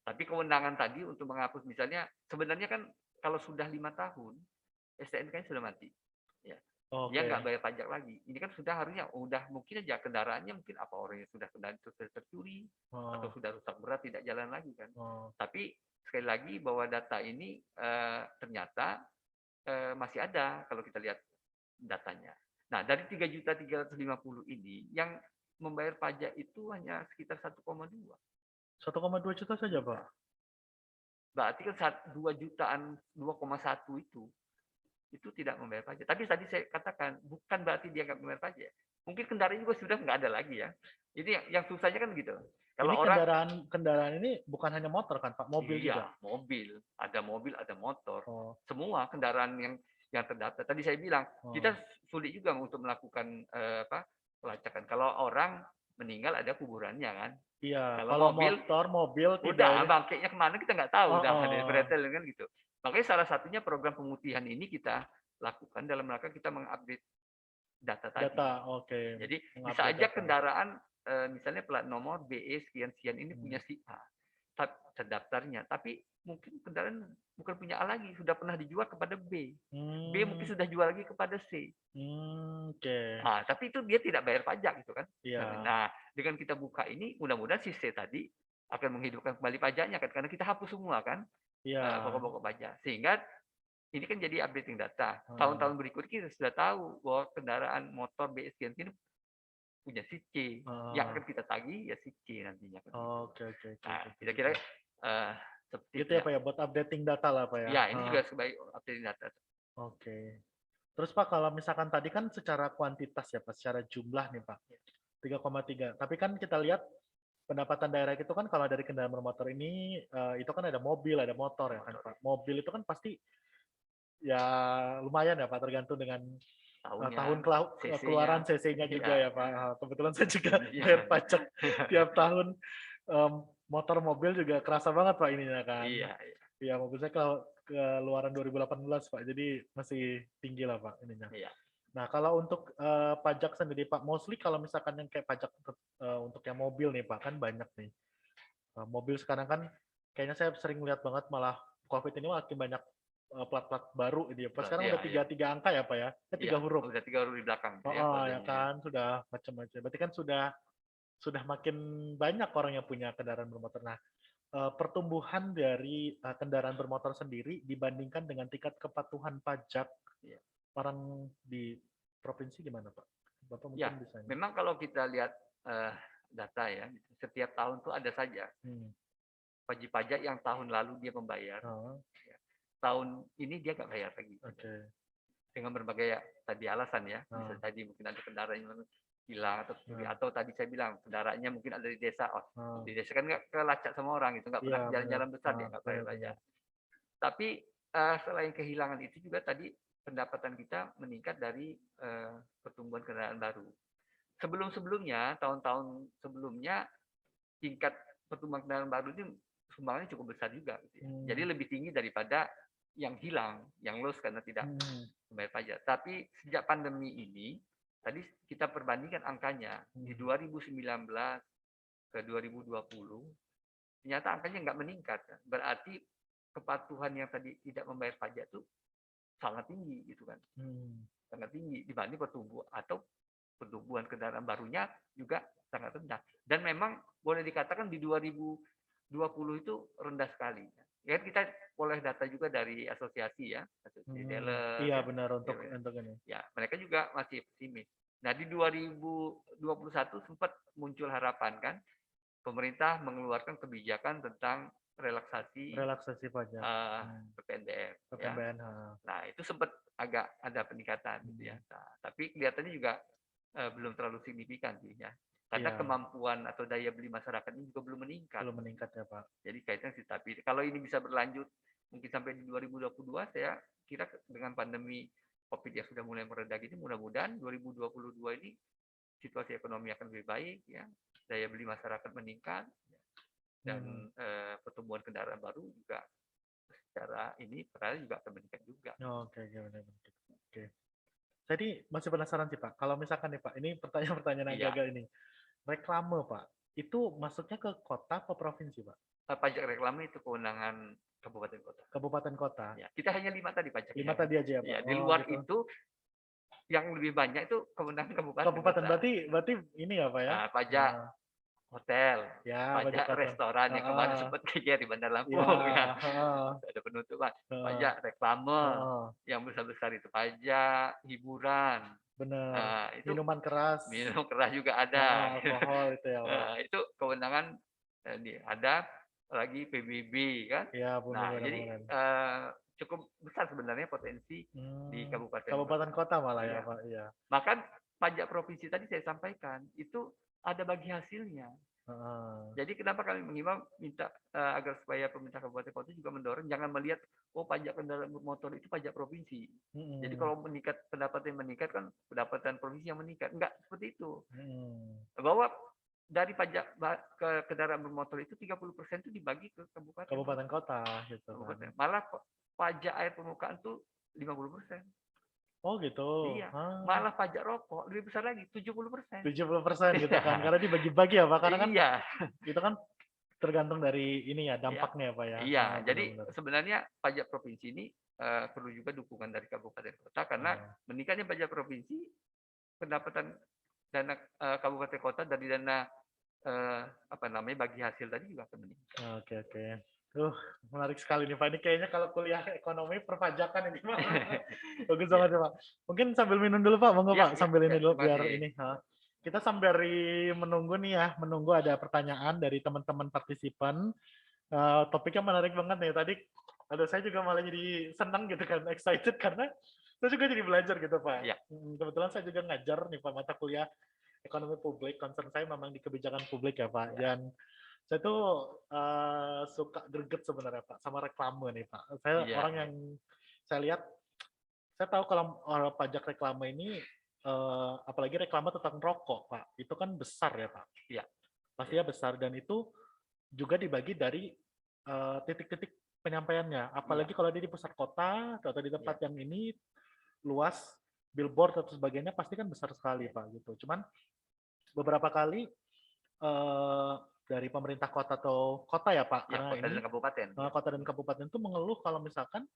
S3: Tapi kewenangan tadi untuk menghapus misalnya sebenarnya kan kalau sudah 5 tahun STNK sudah mati. Ya. Dia nggak bayar pajak lagi. Ini kan sudah harusnya udah mungkin aja kendaraannya mungkin apa orangnya sudah kendaraan itu tercuri atau sudah rusak berat tidak jalan lagi kan. Tapi sekali lagi bahwa data ini ternyata masih ada kalau kita lihat datanya. Nah, dari 3.350.000 ini yang membayar pajak itu hanya sekitar 1,2.
S2: 1,2 juta saja, Pak.
S3: Berarti kan 2 jutaan 2,1 itu tidak membayar pajak. Tapi tadi saya katakan bukan berarti dia nggak membayar pajak. Mungkin kendaraan juga sudah nggak ada lagi ya. Jadi yang susahnya kan gitu.
S2: Kalau ini kendaraan ini bukan hanya motor kan Pak, mobil juga.
S3: Mobil, ada motor. Semua kendaraan yang terdaftar. Tadi saya bilang kita sulit juga untuk melakukan pelacakan. Kalau orang meninggal ada kuburannya kan.
S2: Iya. Kalau mobil
S3: udah bangkainya kemana kita nggak tahu. Udah ada beretel kan gitu. Makanya salah satunya program pemutihan ini kita lakukan dalam rangka kita mengupdate data tadi. Jadi bisa aja kendaraan misalnya plat nomor BE sekian-sekian ini punya si A terdaftarnya, tapi mungkin kendaraan bukan punya A lagi, sudah pernah dijual kepada B. B mungkin sudah jual lagi kepada C. Nah, tapi itu dia tidak bayar pajak gitu kan. Nah, dengan kita buka ini mudah-mudahan si C tadi akan menghidupkan kembali pajaknya kan, karena kita hapus semua kan pokok-pokok pajak. Sehingga ini kan jadi updating data. Tahun-tahun berikutnya kita sudah tahu bahwa kendaraan motor BE sekian ini punya si C. Yang akan kita tagih ya si C nantinya.
S2: Oke.
S3: Nah, kira-kira seperti
S2: itu ya Pak ya, buat updating data lah Pak ya.
S3: Ya, ini juga sebagai updating data.
S2: Oke. Terus Pak, kalau misalkan tadi kan secara kuantitas ya Pak, secara jumlah nih Pak, 3,3. Tapi kan kita lihat pendapatan daerah itu kan kalau dari kendaraan bermotor ini, itu kan ada mobil, ada motor ya kan Pak. Mobil itu kan pasti ya lumayan ya Pak, tergantung dengan tahun keluaran CC-nya juga ya Pak. Kebetulan saya juga bayar pajak tiap tahun. Motor mobil juga kerasa banget Pak ininya kan. Iya, mobil saya kalau keluaran 2018 Pak, jadi masih tinggi lah Pak ininya. Nah, kalau untuk pajak sendiri Pak, mostly kalau misalkan yang kayak pajak untuk yang mobil nih Pak, kan banyak nih. Mobil sekarang kan kayaknya saya sering lihat banget malah COVID ini makin banyak plat-plat baru ini ya. Sekarang udah 3 angka ya Pak ya? 3 huruf.
S3: Udah 3 huruf di belakang.
S2: Ya kan, sudah macam-macam. Berarti kan sudah makin banyak orang yang punya kendaraan bermotor. Nah, pertumbuhan dari kendaraan bermotor sendiri dibandingkan dengan tingkat kepatuhan pajak orang di provinsi gimana Pak? Bapak mungkin bisa.
S3: Memang kalau kita lihat data ya, setiap tahun tuh ada saja wajib pajak yang tahun lalu dia membayar. Tahun ini dia nggak bayar lagi. Dengan berbagai tadi alasan ya. Bisa tadi mungkin ada kendaraan yang hilang atau tadi saya bilang kendaraannya mungkin ada di desa. Di desa kan nggak kelacak sama orang itu, nggak pernah jalan-jalan besar dia nggak bayar pajak. Tapi selain kehilangan itu juga tadi pendapatan kita meningkat dari pertumbuhan kendaraan baru. Sebelumnya tahun-tahun sebelumnya tingkat pertumbuhan kendaraan baru ini sumbangannya cukup besar juga. Gitu ya. Jadi lebih tinggi daripada yang hilang, yang loss karena tidak membayar pajak. Tapi sejak pandemi ini, tadi kita perbandingkan angkanya di 2019 ke 2020, ternyata angkanya nggak meningkat. Berarti kepatuhan yang tadi tidak membayar pajak itu sangat tinggi, gitu kan? Sangat tinggi dibanding pertumbuhan kendaraan barunya juga sangat rendah. Dan memang boleh dikatakan di 2019 20 itu rendah sekali. Ya kita boleh data juga dari asosiasi ya, asosiasi dealer.
S2: Iya
S3: ya,
S2: benar untuk ini.
S3: Ya, mereka juga masih pesimis. Nah, di 2021 sempat muncul harapan kan, pemerintah mengeluarkan kebijakan tentang relaksasi
S2: pajak.
S3: PPNBM.
S2: PPNBM.
S3: Ya. Nah, itu sempat agak ada peningkatan gitu ya. Nah, tapi kelihatannya juga belum terlalu signifikan sih ya. Karena kemampuan atau daya beli masyarakat ini juga belum meningkat.
S2: Belum meningkat ya Pak.
S3: Jadi kaitan sih, tapi kalau ini bisa berlanjut mungkin sampai di 2022, saya kira dengan pandemi COVID yang sudah mulai mereda ini, mudah-mudahan 2022 ini situasi ekonomi akan lebih baik ya, daya beli masyarakat meningkat dan pertumbuhan kendaraan baru juga secara ini perkara juga akan meningkat juga.
S2: Oke. Jadi masih penasaran sih Pak, kalau misalkan nih Pak, ini pertanyaan agak-agak ini, reklame Pak, itu masuknya ke kota atau provinsi Pak?
S3: Pajak reklame itu kewenangan kabupaten kota.
S2: Kabupaten kota.
S3: Ya, kita hanya 5 tadi pajak.
S2: 5 tadi aja ya Pak.
S3: Ya, di luar gitu. Itu yang lebih banyak itu kewenangan kabupaten.
S2: Kabupaten berarti ini ya Pak ya?
S3: Pajak hotel,
S2: ya,
S3: pajak restoran yang kemarin sempat kerja di Bandar Lampung ya. Ada penutupan. Pajak reklame yang besar-besar itu, pajak hiburan.
S2: Benar.
S3: Itu
S2: minuman keras.
S3: Minum keras juga ada.
S2: Alkohol itu ya Pak.
S3: Itu kewenangan ada lagi PBB kan.
S2: Ya, benar,
S3: jadi cukup besar sebenarnya potensi di
S2: kabupaten kota malah ya Pak. Iya.
S3: Bahkan pajak provinsi tadi saya sampaikan itu ada bagi hasilnya. Jadi kenapa kami mengimbau minta agar supaya pemerintah kabupaten kota juga mendorong, jangan melihat pajak kendaraan motor itu pajak provinsi. Jadi kalau meningkat, pendapatan meningkat kan pendapatan provinsi yang meningkat. Enggak seperti itu. Bahwa dari pajak ke kendaraan bermotor itu 30% itu dibagi ke kabupaten
S2: kota gitu.
S3: Malah pajak air permukaan tuh 50%.
S2: Oh gitu.
S3: Iya. Malah pajak rokok lebih besar lagi, 70%.
S2: 70% gitu kan. Karena dibagi-bagi ya Pak. Karena kan itu kan tergantung dari ini ya, dampaknya ya Pak ya.
S3: Iya, jadi sebenarnya pajak provinsi ini perlu juga dukungan dari kabupaten kota, karena meningkatnya pajak provinsi, pendapatan dana kabupaten kota dari dana bagi hasil tadi juga akan meningkat.
S2: Oke. Menarik sekali nih Pak. Ini kayaknya kalau kuliah ekonomi perpajakan ini Pak. Bagus banget ya Pak. Mungkin sambil minum dulu Pak, monggo Pak, sambil ini dulu biar ini. Kita sambil menunggu nih ya, menunggu ada pertanyaan dari teman-teman partisipan. Topiknya menarik banget nih. Tadi saya juga malah jadi senang gitu kan, excited karena saya juga jadi belajar gitu Pak. Kebetulan saya juga ngajar nih Pak mata kuliah ekonomi publik. Concern saya memang di kebijakan publik ya Pak. Dan saya tuh suka greget sebenarnya Pak sama reklame nih Pak. Saya orang yang saya lihat, saya tahu kalau pajak reklame ini, apalagi reklame tentang rokok Pak, itu kan besar ya Pak.
S3: Iya.
S2: Pastinya besar, dan itu juga dibagi dari titik-titik penyampaiannya. Apalagi kalau dia di pusat kota atau di tempat yang ini luas, billboard atau sebagainya, pasti kan besar sekali Pak gitu. Cuman beberapa kali dari pemerintah kota atau kota ya Pak, karena
S3: kota dan kabupaten.
S2: Kota dan kabupaten itu mengeluh kalau misalkan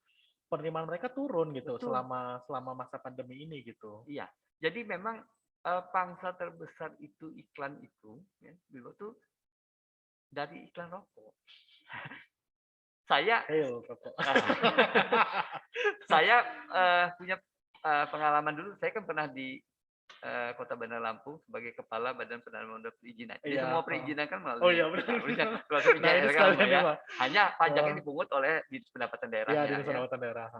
S2: penerimaan mereka turun gitu. Betul. selama masa pandemi ini gitu.
S3: Iya. Jadi memang pangsa terbesar itu iklan itu ya, dulu tuh dari iklan rokok. Saya punya pengalaman dulu. Saya kan pernah di Kota Bandar Lampung sebagai kepala Badan Penanaman Modal Perizinan. Jadi semua perizinan kan melalui hanya pajak yang dipungut oleh pendapatan daerahnya.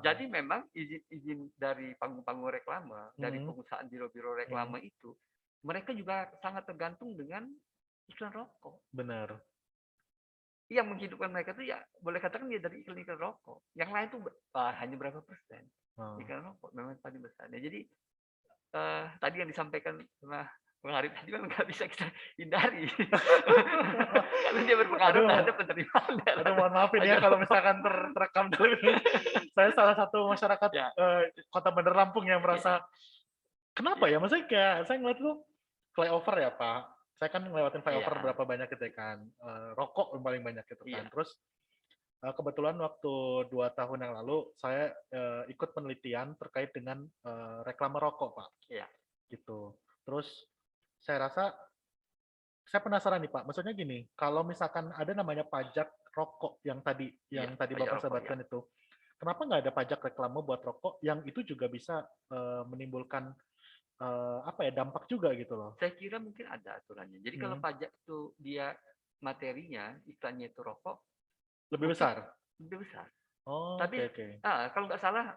S3: Jadi memang izin dari panggung-panggung reklame, dari pengusahaan biro-biro reklame itu, mereka juga sangat tergantung dengan iklan rokok.
S2: Benar.
S3: Yang menghidupkan mereka itu ya boleh katakan dia dari iklan rokok. Yang lain tuh hanya berapa persen iklan rokok memang paling besar. Jadi tadi yang disampaikan sama Bang Arif tadi memang nggak bisa kita hindari karena dia berpengaruh terhadap penerimaan.
S2: Mohon maafin ya kalau misalkan terekam dulu. Saya salah satu masyarakat Kota Bandar Lampung yang merasa kenapa ya? Maksudnya kayak saya ngeliat tuh flyover ya Pak. Saya kan ngelewatin flyover berapa banyak gitu kan. Rokok yang paling banyak gitu kan. Terus kebetulan waktu 2 tahun yang lalu saya ikut penelitian terkait dengan reklame rokok Pak.
S3: Iya.
S2: Gitu. Terus saya rasa saya penasaran nih Pak, maksudnya gini, kalau misalkan ada namanya pajak rokok yang tadi Bapak sebutkan itu, kenapa nggak ada pajak reklame buat rokok yang itu juga bisa menimbulkan dampak juga gitu loh?
S3: Saya kira mungkin ada aturannya. Jadi kalau pajak itu dia materinya, iklannya itu rokok,
S2: lebih besar.
S3: Lebih besar.
S2: Oh,
S3: tapi
S2: okay.
S3: Kalau nggak salah,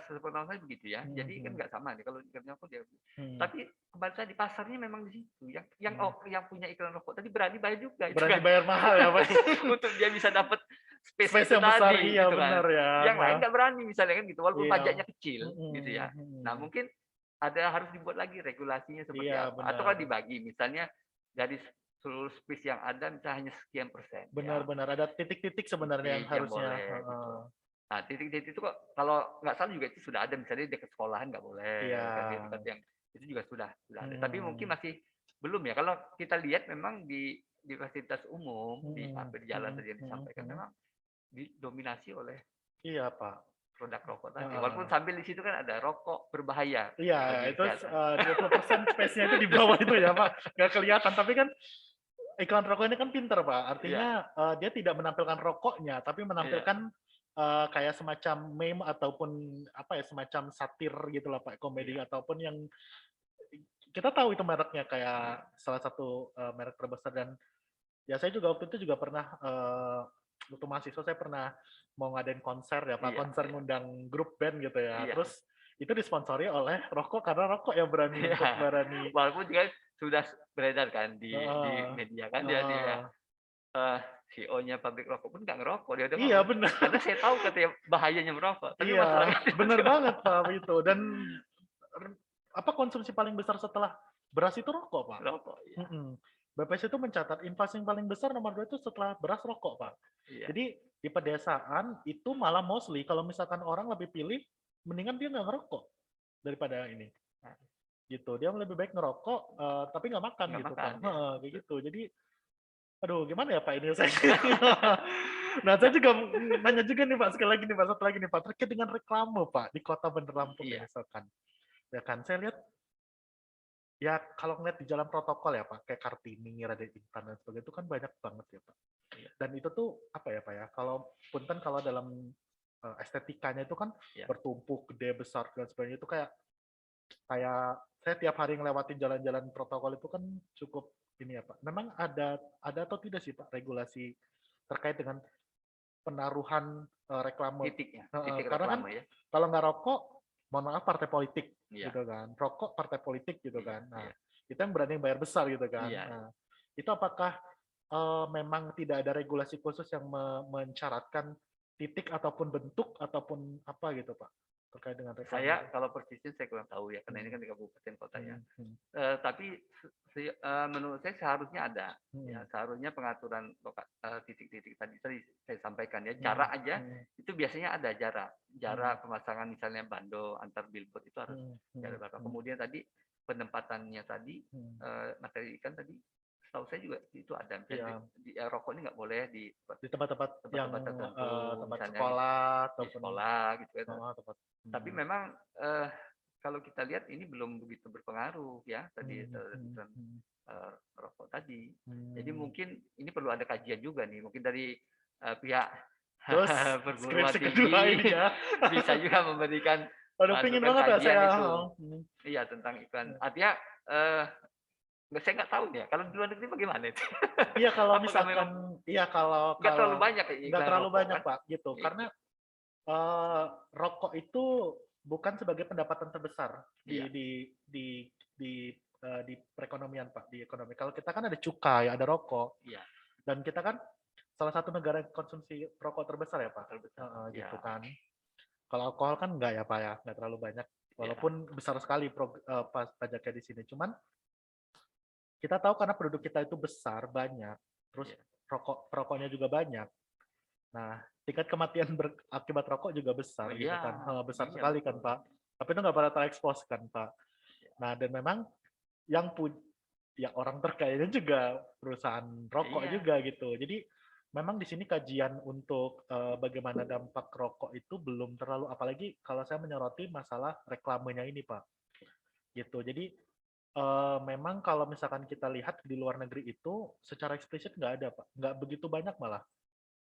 S3: sepengetahuan saya begitu ya. Jadi kan nggak sama nih kalau iklan rokok dia. Tapi kembali tadi pasarnya memang di situ. Yang punya iklan rokok tadi berani bayar juga.
S2: Berani bayar mahal ya Pak.
S3: Untuk dia bisa dapat space
S2: yang besar,
S3: tadi.
S2: iya
S3: gitu
S2: benar
S3: kan.
S2: ya.
S3: Yang lain nggak berani misalnya kan gitu. Walaupun
S2: iya.
S3: pajaknya kecil gitu ya. Nah mungkin harus dibuat lagi regulasinya seperti apa.
S2: Benar.
S3: Atau kalau dibagi misalnya dari seluruh space yang ada misalnya hanya sekian persen.
S2: Benar. Ada titik-titik sebenarnya yang harusnya.
S3: Boleh, gitu. Nah, titik-titik itu kok kalau nggak salah juga itu sudah ada, misalnya dekat sekolahan nggak boleh, dekat yang itu juga sudah ada. Tapi mungkin masih belum ya. Kalau kita lihat memang di fasilitas umum di jalan tadi yang disampaikan memang didominasi oleh
S2: Pak,
S3: produk rokok tadi. Walaupun sambil di situ kan ada rokok berbahaya.
S2: Iya, itu 20% space-nya itu di bawah itu ya Pak, nggak kelihatan. Tapi kan iklan rokok ini kan pinter Pak, artinya dia tidak menampilkan rokoknya, tapi menampilkan kayak semacam meme ataupun semacam satir gitu lah Pak, komedi ataupun yang kita tahu itu mereknya kayak salah satu merek terbesar. Dan ya saya juga waktu itu juga pernah waktu mahasiswa saya pernah mau ngadain konser ya Pak, konser ngundang grup band gitu ya. Terus itu disponsori oleh rokok karena rokok yang berani untuk berani.
S3: Walaupun juga sudah beredar kan di media kan dia CEO-nya pabrik rokok pun nggak ngerokok dia udah
S2: iya benar.
S3: Karena saya tahu katanya bahayanya merokok. Tapi
S2: benar banget Pak itu. Dan konsumsi paling besar setelah beras itu rokok Pak.
S3: Rokok. Iya.
S2: BPS itu mencatat inflasi yang paling besar nomor 2 itu setelah beras rokok Pak. Iya. Jadi di pedesaan itu malah mostly kalau misalkan orang lebih pilih mendingan dia nggak ngerokok daripada ini. Gitu. Dia lebih baik ngerokok tapi nggak makan gitu Pak. Kayak gitu. Jadi aduh gimana ya Pak ini saya. Nah saya juga nanya juga nih Pak, sekali lagi nih Pak, satu lagi nih Pak, terkait dengan reklame Pak di Kota Bandar Lampung misalkan. Ya kan saya lihat ya kalau ngeliat di jalan protokol ya Pak, kayak Kartini, Raden Intan dan sebagainya itu kan banyak banget ya Pak. Dan itu tuh apa ya Pak ya, kalau punten kalau dalam estetikanya itu kan bertumpuk, gede, besar dan sebagainya itu kayak saya tiap hari ngelewatin jalan-jalan protokol itu kan cukup ini ya Pak. Memang ada atau tidak sih Pak regulasi terkait dengan penaruhan reklame?
S3: Titik
S2: karena kan kalau nggak rokok, mohon maaf partai politik gitu kan. Rokok partai politik gitu kan. Nah, kita yang berani bayar besar gitu kan. Nah, itu apakah memang tidak ada regulasi khusus yang mencaratkan titik ataupun bentuk ataupun apa gitu Pak terkait dengan reklame?
S3: Saya kalau persisnya saya kurang tahu ya karena ini kan di kabupaten kotanya. Tapi menurut saya seharusnya ada. Ya, seharusnya pengaturan titik-titik tadi saya sampaikan ya. Jarak aja itu biasanya ada jarak pemasangan misalnya bando antar billboard itu harus jarak berapa. Kemudian tadi penempatannya tadi materi ikan tadi tahu saya juga itu ada. Di rokok ini nggak boleh di
S2: tempat-tempat yang
S3: tertentu,
S2: tempat
S3: misalnya
S2: sekolah
S3: di sekolah gitu kan. Tapi
S2: Hmm.
S3: memang kalau kita lihat ini belum begitu berpengaruh ya tadi rokok tadi. Jadi mungkin ini perlu ada kajian juga nih, mungkin dari pihak
S2: Terus
S3: perguruan
S2: skripsi
S3: tinggi
S2: kedua ini ya.
S3: bisa juga memberikan
S2: Aduh, pingin banget ya
S3: kajian
S2: saya.
S3: itu. Iya tentang iklan. Artinya saya nggak tahu ya. Kalau di luar negeri bagaimana itu?
S2: Iya kalau
S3: Apakah
S2: misalkan,
S3: memang
S2: iya kalau
S3: nggak terlalu banyak ya
S2: nggak
S3: iklan
S2: terlalu
S3: rokok,
S2: banyak
S3: kan?
S2: Pak, gitu.
S3: Iya.
S2: Karena rokok itu bukan sebagai pendapatan terbesar di perekonomian Pak, di ekonomi. Kalau kita kan ada cukai, ada rokok,
S3: Iya.
S2: dan kita kan salah satu negara yang konsumsi rokok terbesar ya Pak, gitu kan. Kalau alkohol kan enggak ya Pak ya, nggak terlalu banyak. Walaupun besar sekali pajaknya di sini. Cuman kita tahu karena penduduk kita itu besar, banyak, terus rokoknya juga banyak. Nah, tingkat kematian akibat rokok juga besar, gitu kan, besar sekali kan Pak. Tapi itu nggak pernah terekspos kan Pak. Nah, dan memang yang orang terkayanya juga perusahaan rokok juga gitu. Jadi memang di sini kajian untuk bagaimana dampak rokok itu belum terlalu, apalagi kalau saya menyoroti masalah reklamenya ini Pak. Gitu. Jadi memang kalau misalkan kita lihat di luar negeri itu secara eksplisit nggak ada, Pak. Nggak begitu banyak malah.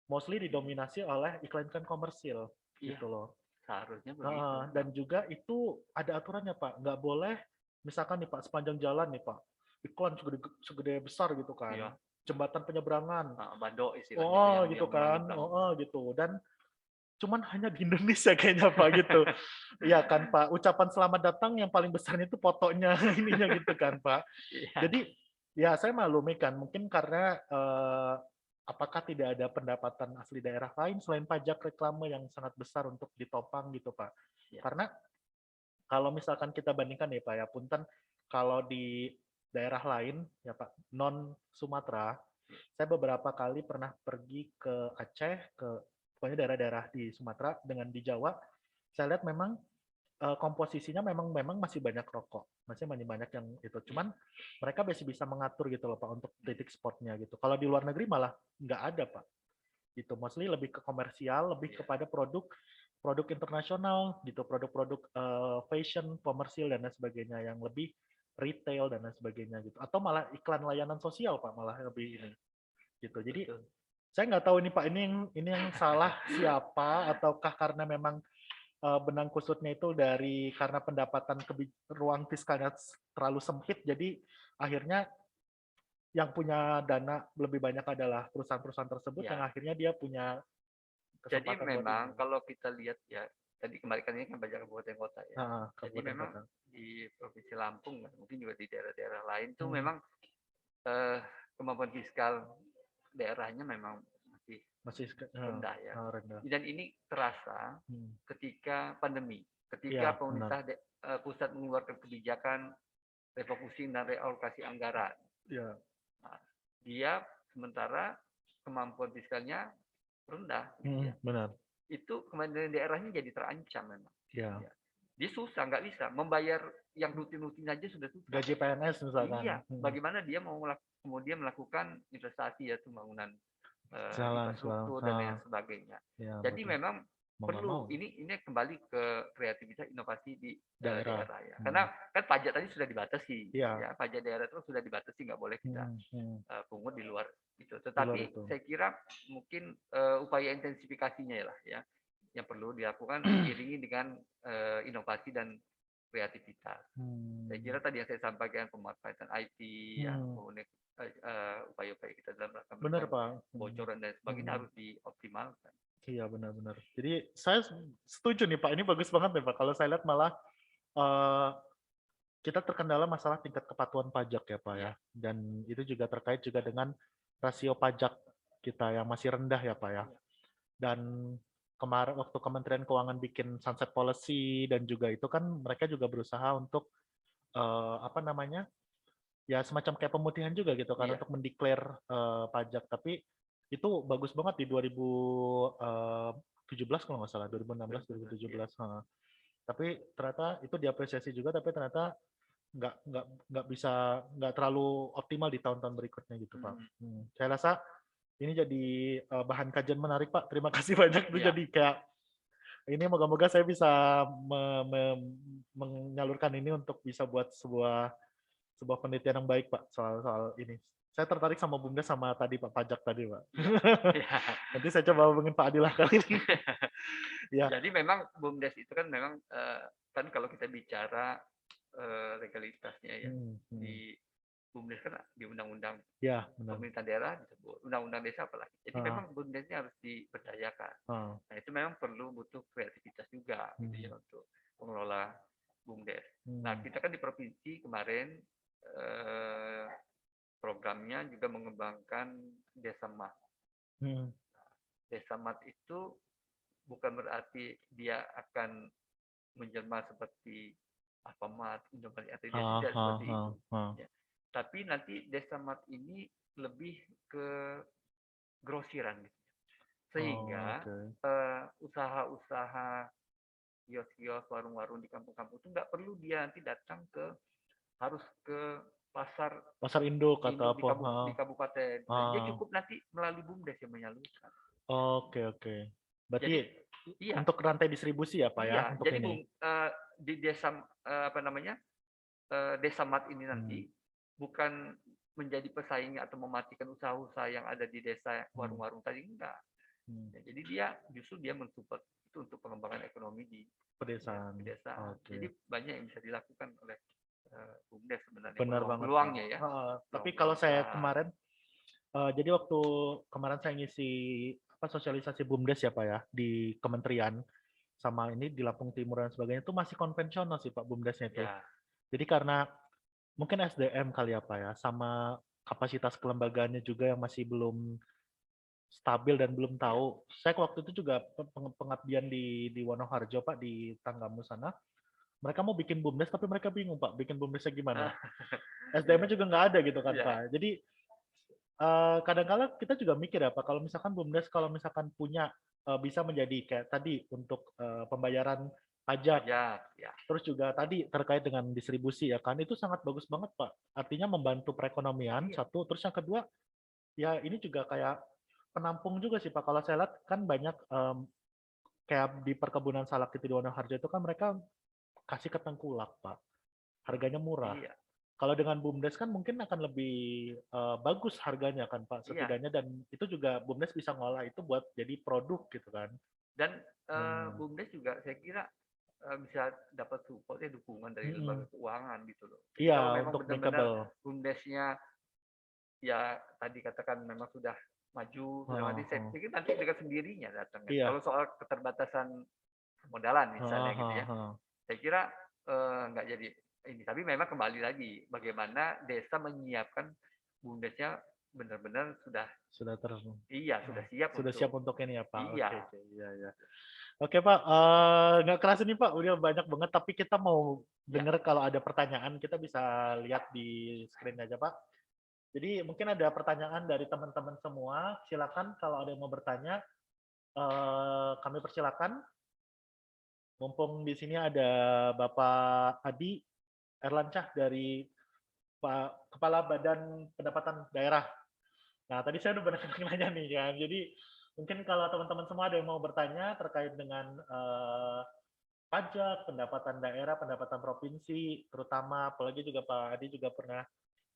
S2: Mostly didominasi oleh iklan-iklan komersil gitu loh.
S3: Seharusnya begitu.
S2: Dan juga itu ada aturannya, Pak. Nggak boleh misalkan nih Pak, sepanjang jalan nih Pak, iklan segede besar gitu kan.
S3: Iya.
S2: Jembatan penyeberangan.
S3: Bando istilahnya.
S2: Gitu kan. Gitu. Dan cuman hanya di Indonesia kayaknya Pak gitu. Iya kan Pak, ucapan selamat datang yang paling besarnya itu fotonya ininya gitu kan Pak. Jadi ya saya maklumi kan, mungkin karena apakah tidak ada pendapatan asli daerah lain selain pajak reklame yang sangat besar untuk ditopang gitu Pak. Karena kalau misalkan kita bandingkan nih Pak ya, punten kalau di daerah lain ya Pak, non Sumatera, saya beberapa kali pernah pergi ke Aceh, ke pokoknya daerah-daerah di Sumatera dengan di Jawa, saya lihat memang komposisinya memang masih banyak rokok, masih banyak yang itu. Cuman mereka masih bisa mengatur gitu loh Pak untuk titik spotnya gitu. Kalau di luar negeri malah nggak ada Pak. Gitu, mostly lebih ke komersial, lebih kepada produk internasional gitu, produk-produk fashion, komersil dan lain sebagainya yang lebih retail dan lain sebagainya gitu. Atau malah iklan layanan sosial Pak, malah lebih ini gitu. Jadi saya nggak tahu ini Pak, ini yang salah siapa, ataukah karena memang benang kusutnya itu dari karena pendapatan ruang fiskalnya terlalu sempit, jadi akhirnya yang punya dana lebih banyak adalah perusahaan-perusahaan tersebut yang akhirnya dia punya
S3: kesempatan. Jadi memang kalau kita lihat ya, tadi kembali kan ini kan banyak kabupaten kota ya. Jadi memang di Provinsi Lampung, mungkin juga di daerah-daerah lain tuh memang kemampuan fiskal daerahnya memang masih rendah ya. Dan ini terasa ketika pandemi, ketika pemerintah pusat mengeluarkan kebijakan refocusing dan realokasi anggaran. Nah, dia sementara kemampuan fiskalnya rendah.
S2: Benar.
S3: Itu kemandirian daerahnya jadi terancam memang. Dia susah, nggak bisa membayar yang rutin-rutin aja sudah susah.
S2: Gaji PNS misalkan.
S3: Iya. Bagaimana dia mau kemudian melakukan investasi ya, pembangunan infrastruktur dan lain sebagainya. Jadi betul. Memang perlu ini kembali ke kreativitas inovasi di daerah ya. Karena kan pajak tadi sudah dibatasi. Ya, pajak daerah itu sudah dibatasi, nggak boleh kita pungut di luar itu. Tetapi saya kira mungkin upaya intensifikasinya ya yang perlu dilakukan diiringi dengan inovasi dan kreativitas. Saya kira tadi yang saya sampaikan pemanfaatan IT, ya, kemudian upaya-upaya kita dalam rangka bocoran dan sebagainya harus dioptimalkan.
S2: Iya benar-benar. Jadi saya setuju nih Pak, ini bagus banget nih Pak. Kalau saya lihat malah kita terkendala masalah tingkat kepatuhan pajak ya Pak ya. Dan itu juga terkait juga dengan rasio pajak kita yang masih rendah ya Pak ya. Dan kemarin waktu Kementerian Keuangan bikin sunset policy dan juga itu kan mereka juga berusaha untuk ya semacam kayak pemutihan juga gitu kan untuk mendeklar pajak. Tapi itu bagus banget di 2017 kalau nggak salah, 2016 2017. Tapi ternyata itu diapresiasi juga, tapi ternyata nggak terlalu optimal di tahun-tahun berikutnya gitu Pak. Saya rasa ini jadi bahan kajian menarik Pak. Terima kasih banyak tuh. Jadi kayak ini moga-moga saya bisa menyalurkan ini untuk bisa buat sebuah penelitian yang baik Pak soal ini. Saya tertarik sama BUMDes sama tadi Pak pajak tadi Pak. Nanti saya coba hubungin Pak Adillah kali ini.
S3: Jadi memang BUMDes itu kan memang kan kalau kita bicara legalitasnya ya di BUMDes kan di undang-undang pemerintah daerah disebut undang-undang desa apalagi. Jadi memang BUMDesnya harus diberdayakan. Nah itu memang butuh kreativitas juga gitu ya untuk pengelola BUMDes. Nah kita kan di provinsi kemarin programnya juga mengembangkan Desa Mat. Desa Mat itu bukan berarti dia akan menjelma seperti Alfamart, Indomaret atau tidak seperti itu. Ya. Tapi nanti Desa Mat ini lebih ke grosiran gitu. Sehingga usaha-usaha kios-kios, warung-warung di kampung-kampung itu nggak perlu dia nanti datang harus ke pasar
S2: induk atau apa
S3: di kabupaten. Dia cukup nanti melalui BUMDes yang menyalurkan.
S2: Oke. Berarti untuk rantai distribusi ya Pak ya? Untuk
S3: jadi di desa Desa Mat ini nanti bukan menjadi pesaing atau mematikan usaha-usaha yang ada di desa warung-warung tadi, enggak. Ya, jadi dia mensupport itu untuk pengembangan ekonomi di
S2: pedesaan.
S3: pedesaan.
S2: Okay.
S3: Jadi banyak yang bisa dilakukan oleh BUMDes sebenarnya.
S2: Benar banget.
S3: Peluangnya ya.
S2: Tapi kalau saya kemarin, jadi waktu kemarin saya ngisi sosialisasi BUMDes ya Pak ya di kementerian sama ini di Lampung Timur dan sebagainya itu masih konvensional sih Pak BUMDesnya itu. Ya. Jadi karena mungkin SDM kali ya Pak ya, sama kapasitas kelembagaannya juga yang masih belum stabil dan belum tahu. Saya waktu itu juga pengabdian di Wonoharjo Pak, di Tanggamu sana. Mereka mau bikin BUMDes tapi mereka bingung Pak, bikin BUMDesnya gimana. SDM-nya juga nggak ada gitu kan Pak. Jadi kadang-kadang kita juga mikir ya Pak, kalau misalkan BUMDes kalau misalkan punya bisa menjadi kayak tadi untuk pembayaran pajak, terus juga tadi terkait dengan distribusi ya kan, itu sangat bagus banget Pak. Artinya membantu perekonomian satu, terus yang kedua ya ini juga kayak penampung juga sih Pak. Kalau saya lihat kan banyak kayak di perkebunan salak di Wonoharjo itu kan mereka kasih ke tengkulak Pak, harganya murah. Kalau dengan BUMDes kan mungkin akan lebih bagus harganya kan Pak setidaknya, dan itu juga BUMDes bisa ngolah itu buat jadi produk gitu kan.
S3: Dan BUMDes juga saya kira bisa dapat support dukungan dari lembaga keuangan gitu loh.
S2: Iya,
S3: kalau memang
S2: untuk
S3: benar-benar BUMDesnya ya tadi katakan memang sudah maju, sudah mati, saya pikir nanti dengan sendirinya datangnya.
S2: Iya.
S3: Kalau soal keterbatasan modalan misalnya gitu ya, saya kira nggak jadi ini. Tapi memang kembali lagi bagaimana desa menyiapkan BUMDesnya benar-benar sudah siap
S2: untuk ini ya Pak.
S3: Iya.
S2: Iya. Oke Pak, nggak keras ini Pak, udah banyak banget, tapi kita mau dengar kalau ada pertanyaan, kita bisa lihat di screen aja Pak. Jadi mungkin ada pertanyaan dari teman-teman semua, silakan kalau ada yang mau bertanya, kami persilakan. Mumpung di sini ada Bapak Adi Erlancah dari Pak Kepala Badan Pendapatan Daerah. Nah, tadi saya udah banyak nanya nih kan. Jadi mungkin kalau teman-teman semua ada yang mau bertanya terkait dengan pajak, pendapatan daerah, pendapatan provinsi, terutama apalagi juga Pak Adi juga pernah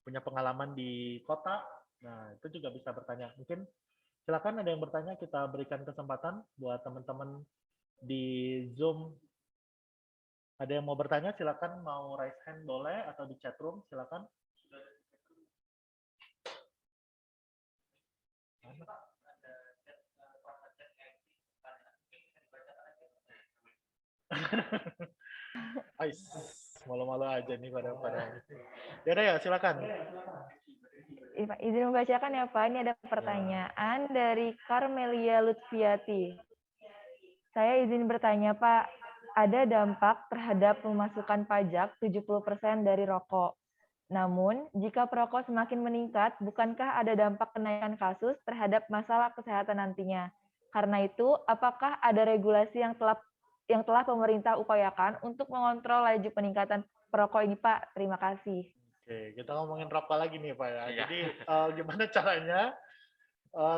S2: punya pengalaman di kota. Nah, itu juga bisa bertanya. Mungkin silakan ada yang bertanya, kita berikan kesempatan buat teman-teman di Zoom. Ada yang mau bertanya, silakan mau raise hand boleh, atau di chat room, silakan. Ais, malu-malu aja nih pada. Ya, silakan.
S1: Izin membacakan ya Pak, ini ada pertanyaan dari Carmelia Lutfiati. Saya izin bertanya Pak, ada dampak terhadap pemasukan pajak 70% dari rokok. Namun, jika perokok semakin meningkat, bukankah ada dampak kenaikan kasus terhadap masalah kesehatan nantinya? Karena itu, apakah ada regulasi yang telah pemerintah upayakan untuk mengontrol laju peningkatan perokok ini, Pak? Terima kasih.
S2: Oke, kita ngomongin rokok lagi nih, Pak ya. Jadi gimana caranya?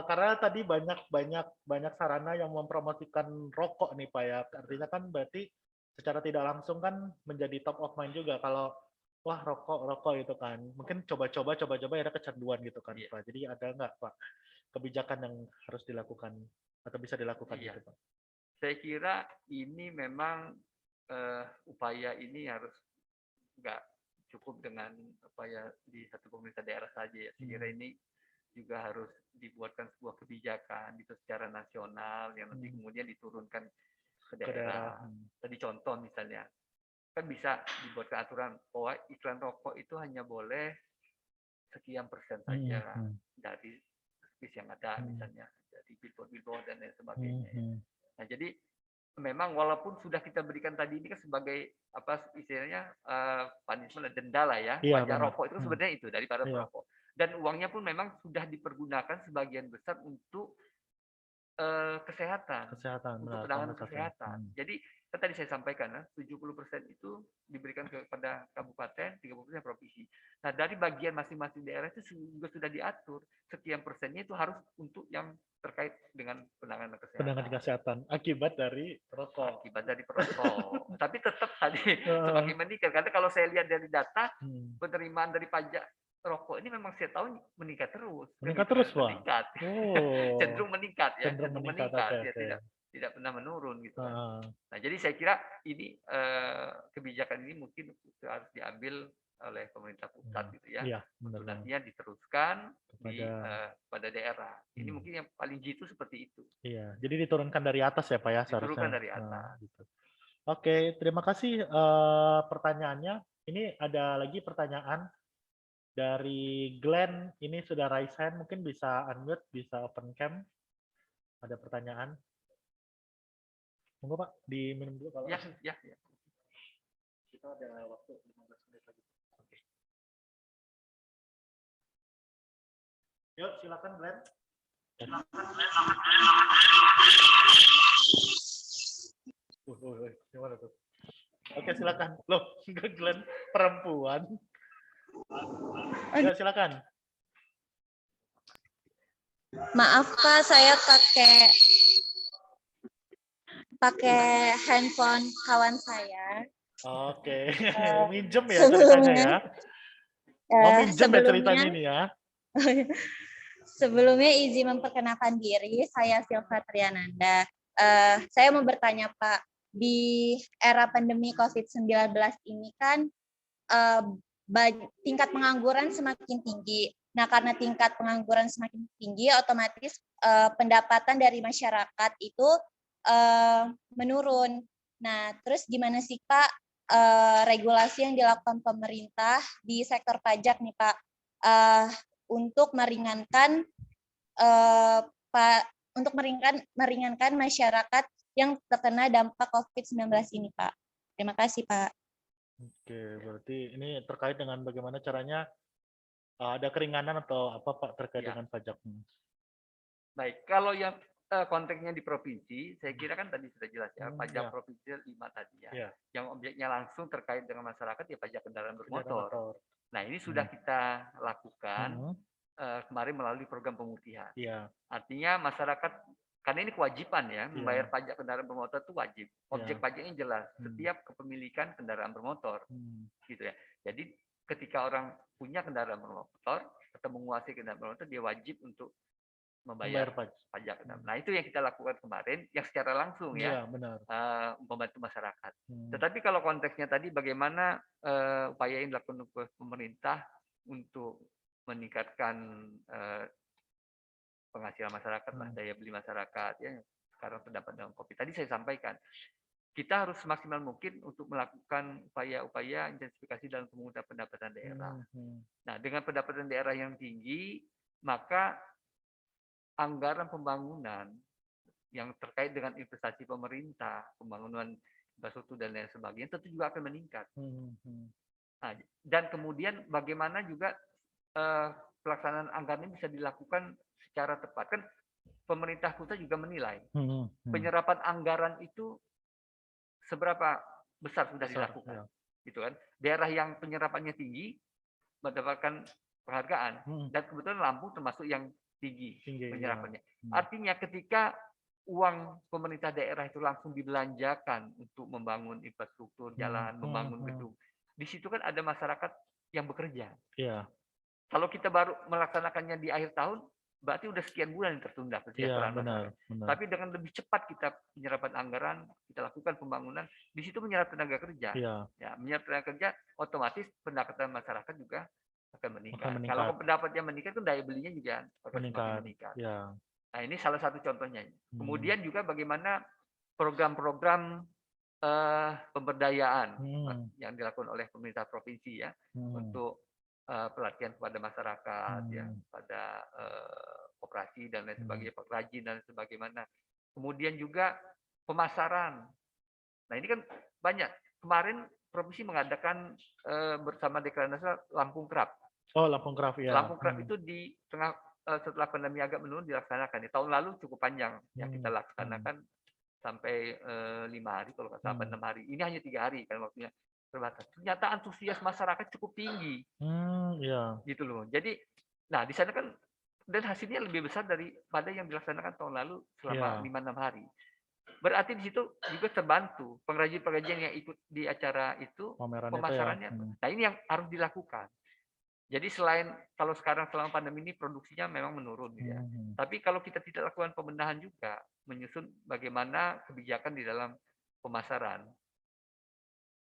S2: Karena tadi banyak sarana yang mempromosikan rokok nih, Pak ya. Artinya kan berarti secara tidak langsung kan menjadi top of mind juga kalau wah rokok itu kan. Mungkin coba-coba ya ada kecanduan gitu kan, Pak. Jadi ada nggak, Pak, kebijakan yang harus dilakukan atau bisa dilakukan gitu, Pak?
S3: Saya kira ini memang upaya ini harus nggak cukup dengan upaya di satu pemerintah daerah saja ya. Saya kira ini juga harus dibuatkan sebuah kebijakan itu secara nasional yang nanti kemudian diturunkan ke daerah. Tadi contoh misalnya, kan bisa dibuatkan aturan bahwa iklan rokok itu hanya boleh sekian persen saja dari space yang ada, misalnya dari billboard dan lain sebagainya. Nah, jadi memang walaupun sudah kita berikan tadi ini kan sebagai apa istilahnya punishment, denda lah ya, pajak rokok itu sebenarnya itu dari para perokok. Dan uangnya pun memang sudah dipergunakan sebagian besar untuk kesehatan, untuk penanganan kesehatan. Jadi kan tadi saya sampaikan 70% itu diberikan kepada kabupaten, 30% provinsi. Nah, dari bagian masing-masing daerah itu juga sudah diatur sekian persennya itu harus untuk yang terkait dengan penanganan kesehatan.
S2: penanganan kesehatan akibat dari perokok.
S3: Akibat dari perokok. Tapi tetap tadi semakin meningkat. Karena kalau saya lihat dari data penerimaan dari pajak rokok ini memang saya tahu meningkat terus.
S2: Meningkat terus, Pak.
S3: Meningkat.
S2: Oh.
S3: Cenderung meningkat ya.
S2: Cenderung meningkat.
S3: Ya, tidak pernah menurun gitu kan. Nah, jadi saya kira ini kebijakan ini mungkin harus diambil oleh pemerintah pusat gitu ya.
S2: Iya,
S3: nantinya diteruskan pada daerah. Ini mungkin yang paling jitu seperti itu.
S2: Iya, jadi diturunkan dari atas ya Pak ya seharusnya.
S3: Diturunkan dari atas.
S2: Gitu. Oke, terima kasih pertanyaannya. Ini ada lagi pertanyaan dari Glenn. Ini sudah raise hand, mungkin bisa unmute, bisa open cam. Ada pertanyaan? Tunggu Pak, diminum dulu kalau.
S3: Ya.
S2: Kita ada waktu 15 menit lagi. Oke. Yuk, silakan Glenn. Gimana tuh? Oke, silakan. Loh, Glenn perempuan. Ya, silakan.
S4: Maaf Pak, saya pakai handphone kawan saya.
S2: Oke, minjem ya ceritanya ya. Mau minjem ya ceritanya ini ya.
S4: Sebelumnya izin memperkenalkan diri, saya Silva Triananda. Saya mau bertanya Pak, di era pandemi COVID-19 ini kan tingkat pengangguran semakin tinggi. Nah, karena tingkat pengangguran semakin tinggi, otomatis pendapatan dari masyarakat itu menurun. Nah, terus gimana sih Pak regulasi yang dilakukan pemerintah di sektor pajak nih Pak untuk meringankan meringankan masyarakat yang terkena dampak COVID-19 ini Pak. Terima kasih Pak.
S2: Oke, berarti ini terkait dengan bagaimana caranya ada keringanan atau apa Pak terkait dengan pajak?
S3: Baik, kalau yang konteksnya di provinsi, saya kira kan tadi sudah jelas ya, pajak provinsi 5 tadi ya. Yang objeknya langsung terkait dengan masyarakat ya pajak kendaraan bermotor. Nah, ini sudah kita lakukan kemarin melalui program pemutihan. Artinya masyarakat, karena ini kewajiban ya, membayar pajak kendaraan bermotor itu wajib. Objek pajaknya jelas, setiap kepemilikan kendaraan bermotor. Gitu ya. Jadi ketika orang punya kendaraan bermotor atau menguasai kendaraan bermotor, dia wajib untuk membayar pajak. Nah, itu yang kita lakukan kemarin, yang secara langsung ya, membantu masyarakat. Tetapi kalau konteksnya tadi bagaimana upaya yang dilakukan oleh pemerintah untuk meningkatkan penghasilan masyarakat, daya beli masyarakat, ya sekarang terdapat dalam COVID. Tadi saya sampaikan, kita harus semaksimal mungkin untuk melakukan upaya-upaya intensifikasi dalam pemungutan pendapatan daerah. Nah, dengan pendapatan daerah yang tinggi, maka anggaran pembangunan yang terkait dengan investasi pemerintah, pembangunan infrastruktur dan lain sebagainya tentu juga akan meningkat. Nah, dan kemudian bagaimana juga pelaksanaan anggaran ini bisa dilakukan secara tepat. Kan pemerintah pusat juga menilai penyerapan anggaran itu seberapa besar sudah dilakukan. Gitu kan. Daerah yang penyerapannya tinggi mendapatkan penghargaan dan kebetulan Lampung termasuk yang tinggi penyerapannya. Artinya ketika uang pemerintah daerah itu langsung dibelanjakan untuk membangun infrastruktur jalan, membangun gedung, di situ kan ada masyarakat yang bekerja. Kalau kita baru melaksanakannya di akhir tahun, berarti udah sekian bulan yang tertunda kesejahteraan masyarakat. Tapi dengan lebih cepat kita penyerapan anggaran, kita lakukan pembangunan, di situ menyerap tenaga kerja. Ya, menyerap tenaga kerja, otomatis pendapatan masyarakat juga akan meningkat. Kalau pendapatnya meningkat, itu daya belinya juga akan semakin meningkat. Nah, ini salah satu contohnya. Kemudian juga bagaimana program-program pemberdayaan yang dilakukan oleh pemerintah provinsi ya untuk pelatihan kepada masyarakat, ya, pada koperasi dan lain sebagainya, pengrajin dan sebagaimana. Kemudian juga pemasaran. Nah, ini kan banyak. Kemarin provinsi mengadakan bersama Dekranasda Nasional Lampung Craft.
S2: Oh, Lampung Craft ya.
S3: Lampung Craft itu di tengah setelah pandemi agak menurun dilaksanakan. Tahun lalu cukup panjang yang kita laksanakan sampai 5 hari kalau nggak salah 6 hari. Ini hanya 3 hari kan waktunya terbatas. Ternyata antusias masyarakat cukup tinggi. Gitu loh. Jadi, nah di sana kan dan hasilnya lebih besar daripada yang dilaksanakan tahun lalu selama 5-6 hari. Berarti di situ juga terbantu pengrajin-pengrajin yang ikut di acara itu pemasarannya. Nah, ini yang harus dilakukan. Jadi selain kalau sekarang selama pandemi ini produksinya memang menurun, gitu ya. Tapi kalau kita tidak lakukan pembenahan juga, menyusun bagaimana kebijakan di dalam pemasaran,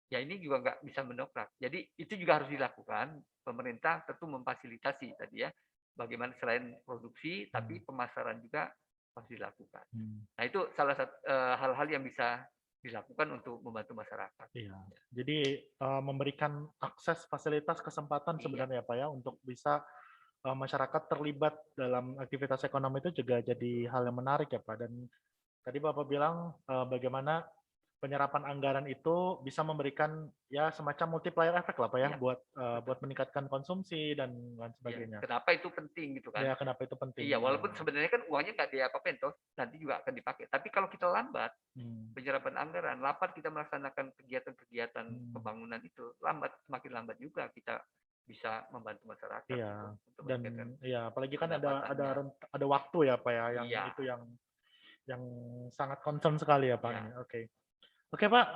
S3: ya ini juga nggak bisa mendongkrak. Jadi itu juga harus dilakukan. Pemerintah tentu memfasilitasi tadi ya, bagaimana selain produksi, tapi pemasaran juga harus dilakukan. Nah itu salah satu hal-hal yang bisa dilakukan untuk membantu masyarakat.
S2: Iya. Jadi memberikan akses fasilitas kesempatan sebenarnya Pak ya untuk bisa masyarakat terlibat dalam aktivitas ekonomi itu juga jadi hal yang menarik ya Pak. Dan tadi Bapak bilang bagaimana penyerapan anggaran itu bisa memberikan ya semacam multiplier effect lah Pak ya buat meningkatkan konsumsi dan lain sebagainya.
S3: Kenapa itu penting gitu kan?
S2: Ya, kenapa itu penting?
S3: Iya, walaupun sebenarnya kan uangnya nggak diapa-apain toh, nanti juga akan dipakai. Tapi kalau kita lambat penyerapan anggaran, lambat kita melaksanakan kegiatan-kegiatan pembangunan itu, semakin lambat juga kita bisa membantu masyarakat.
S2: Iya. Dan ya apalagi kan ada waktu ya Pak ya yang itu yang sangat concern sekali ya Pak. Ini. Oke Pak,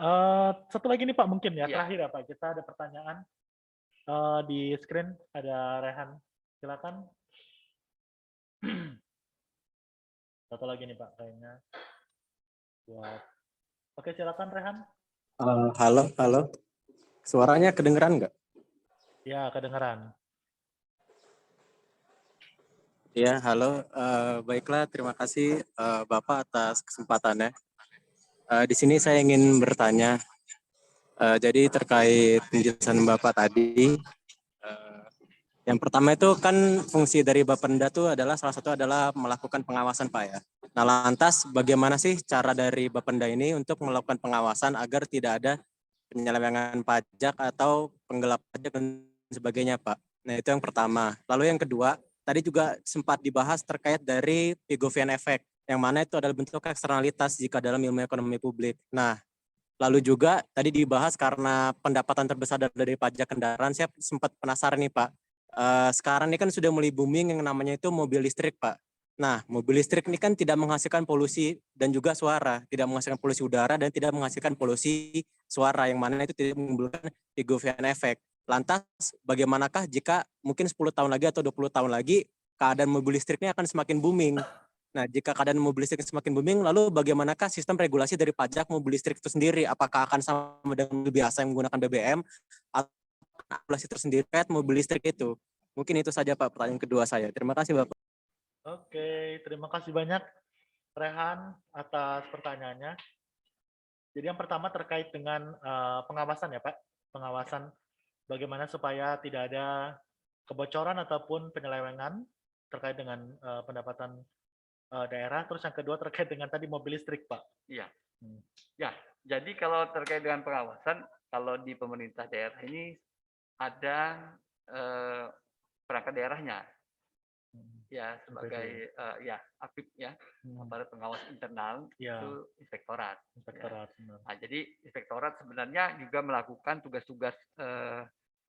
S2: satu lagi nih Pak mungkin ya terakhir ya Pak, kita ada pertanyaan di screen ada Rehan, silakan. Satu lagi nih Pak kayaknya. Oke silakan Rehan.
S5: Halo. Suaranya kedengeran nggak?
S2: Ya kedengeran.
S5: Ya halo. Baiklah terima kasih Bapak atas kesempatannya. Di sini saya ingin bertanya. Jadi terkait penjelasan Bapak tadi. Yang pertama itu kan fungsi dari Bapenda itu adalah salah satu adalah melakukan pengawasan Pak ya. Nah lantas bagaimana sih cara dari Bapenda ini untuk melakukan pengawasan agar tidak ada penyelewengan pajak atau penggelapan pajak dan sebagainya Pak. Nah itu yang pertama. Lalu yang kedua, tadi juga sempat dibahas terkait dari Pigouvian Effect, yang mana itu adalah bentuk eksternalitas jika dalam ilmu ekonomi publik. Nah lalu juga tadi dibahas karena pendapatan terbesar dari pajak kendaraan, saya sempat penasaran nih Pak. Sekarang ini kan sudah mulai booming yang namanya itu mobil listrik Pak. Nah mobil listrik ini kan tidak menghasilkan polusi dan juga suara, tidak menghasilkan polusi udara dan tidak menghasilkan polusi suara, yang mana itu tidak menimbulkan Pigouvian Effect. Lantas bagaimanakah jika mungkin 10 tahun lagi atau 20 tahun lagi keadaan mobil listriknya akan semakin booming. Nah jika keadaan mobil listrik semakin booming, lalu bagaimanakah sistem regulasi dari pajak mobil listrik itu sendiri? Apakah akan sama dengan mobil biasa yang menggunakan BBM atau regulasi tersendiri mobil listrik itu? Mungkin itu saja Pak pertanyaan kedua saya. Terima kasih Bapak.
S2: Oke, terima kasih banyak Rehan atas pertanyaannya. Jadi yang pertama terkait dengan pengawasan ya Pak, pengawasan bagaimana supaya tidak ada kebocoran ataupun penyelewengan terkait dengan pendapatan daerah. Terus yang kedua terkait dengan tadi mobil listrik Pak.
S3: Iya. Ya, jadi kalau terkait dengan pengawasan, kalau di pemerintah daerah ini ada perangkat daerahnya. Ya sebagai APIP ya, aparat pengawas internal itu inspektorat. Nah, jadi inspektorat sebenarnya juga melakukan tugas-tugas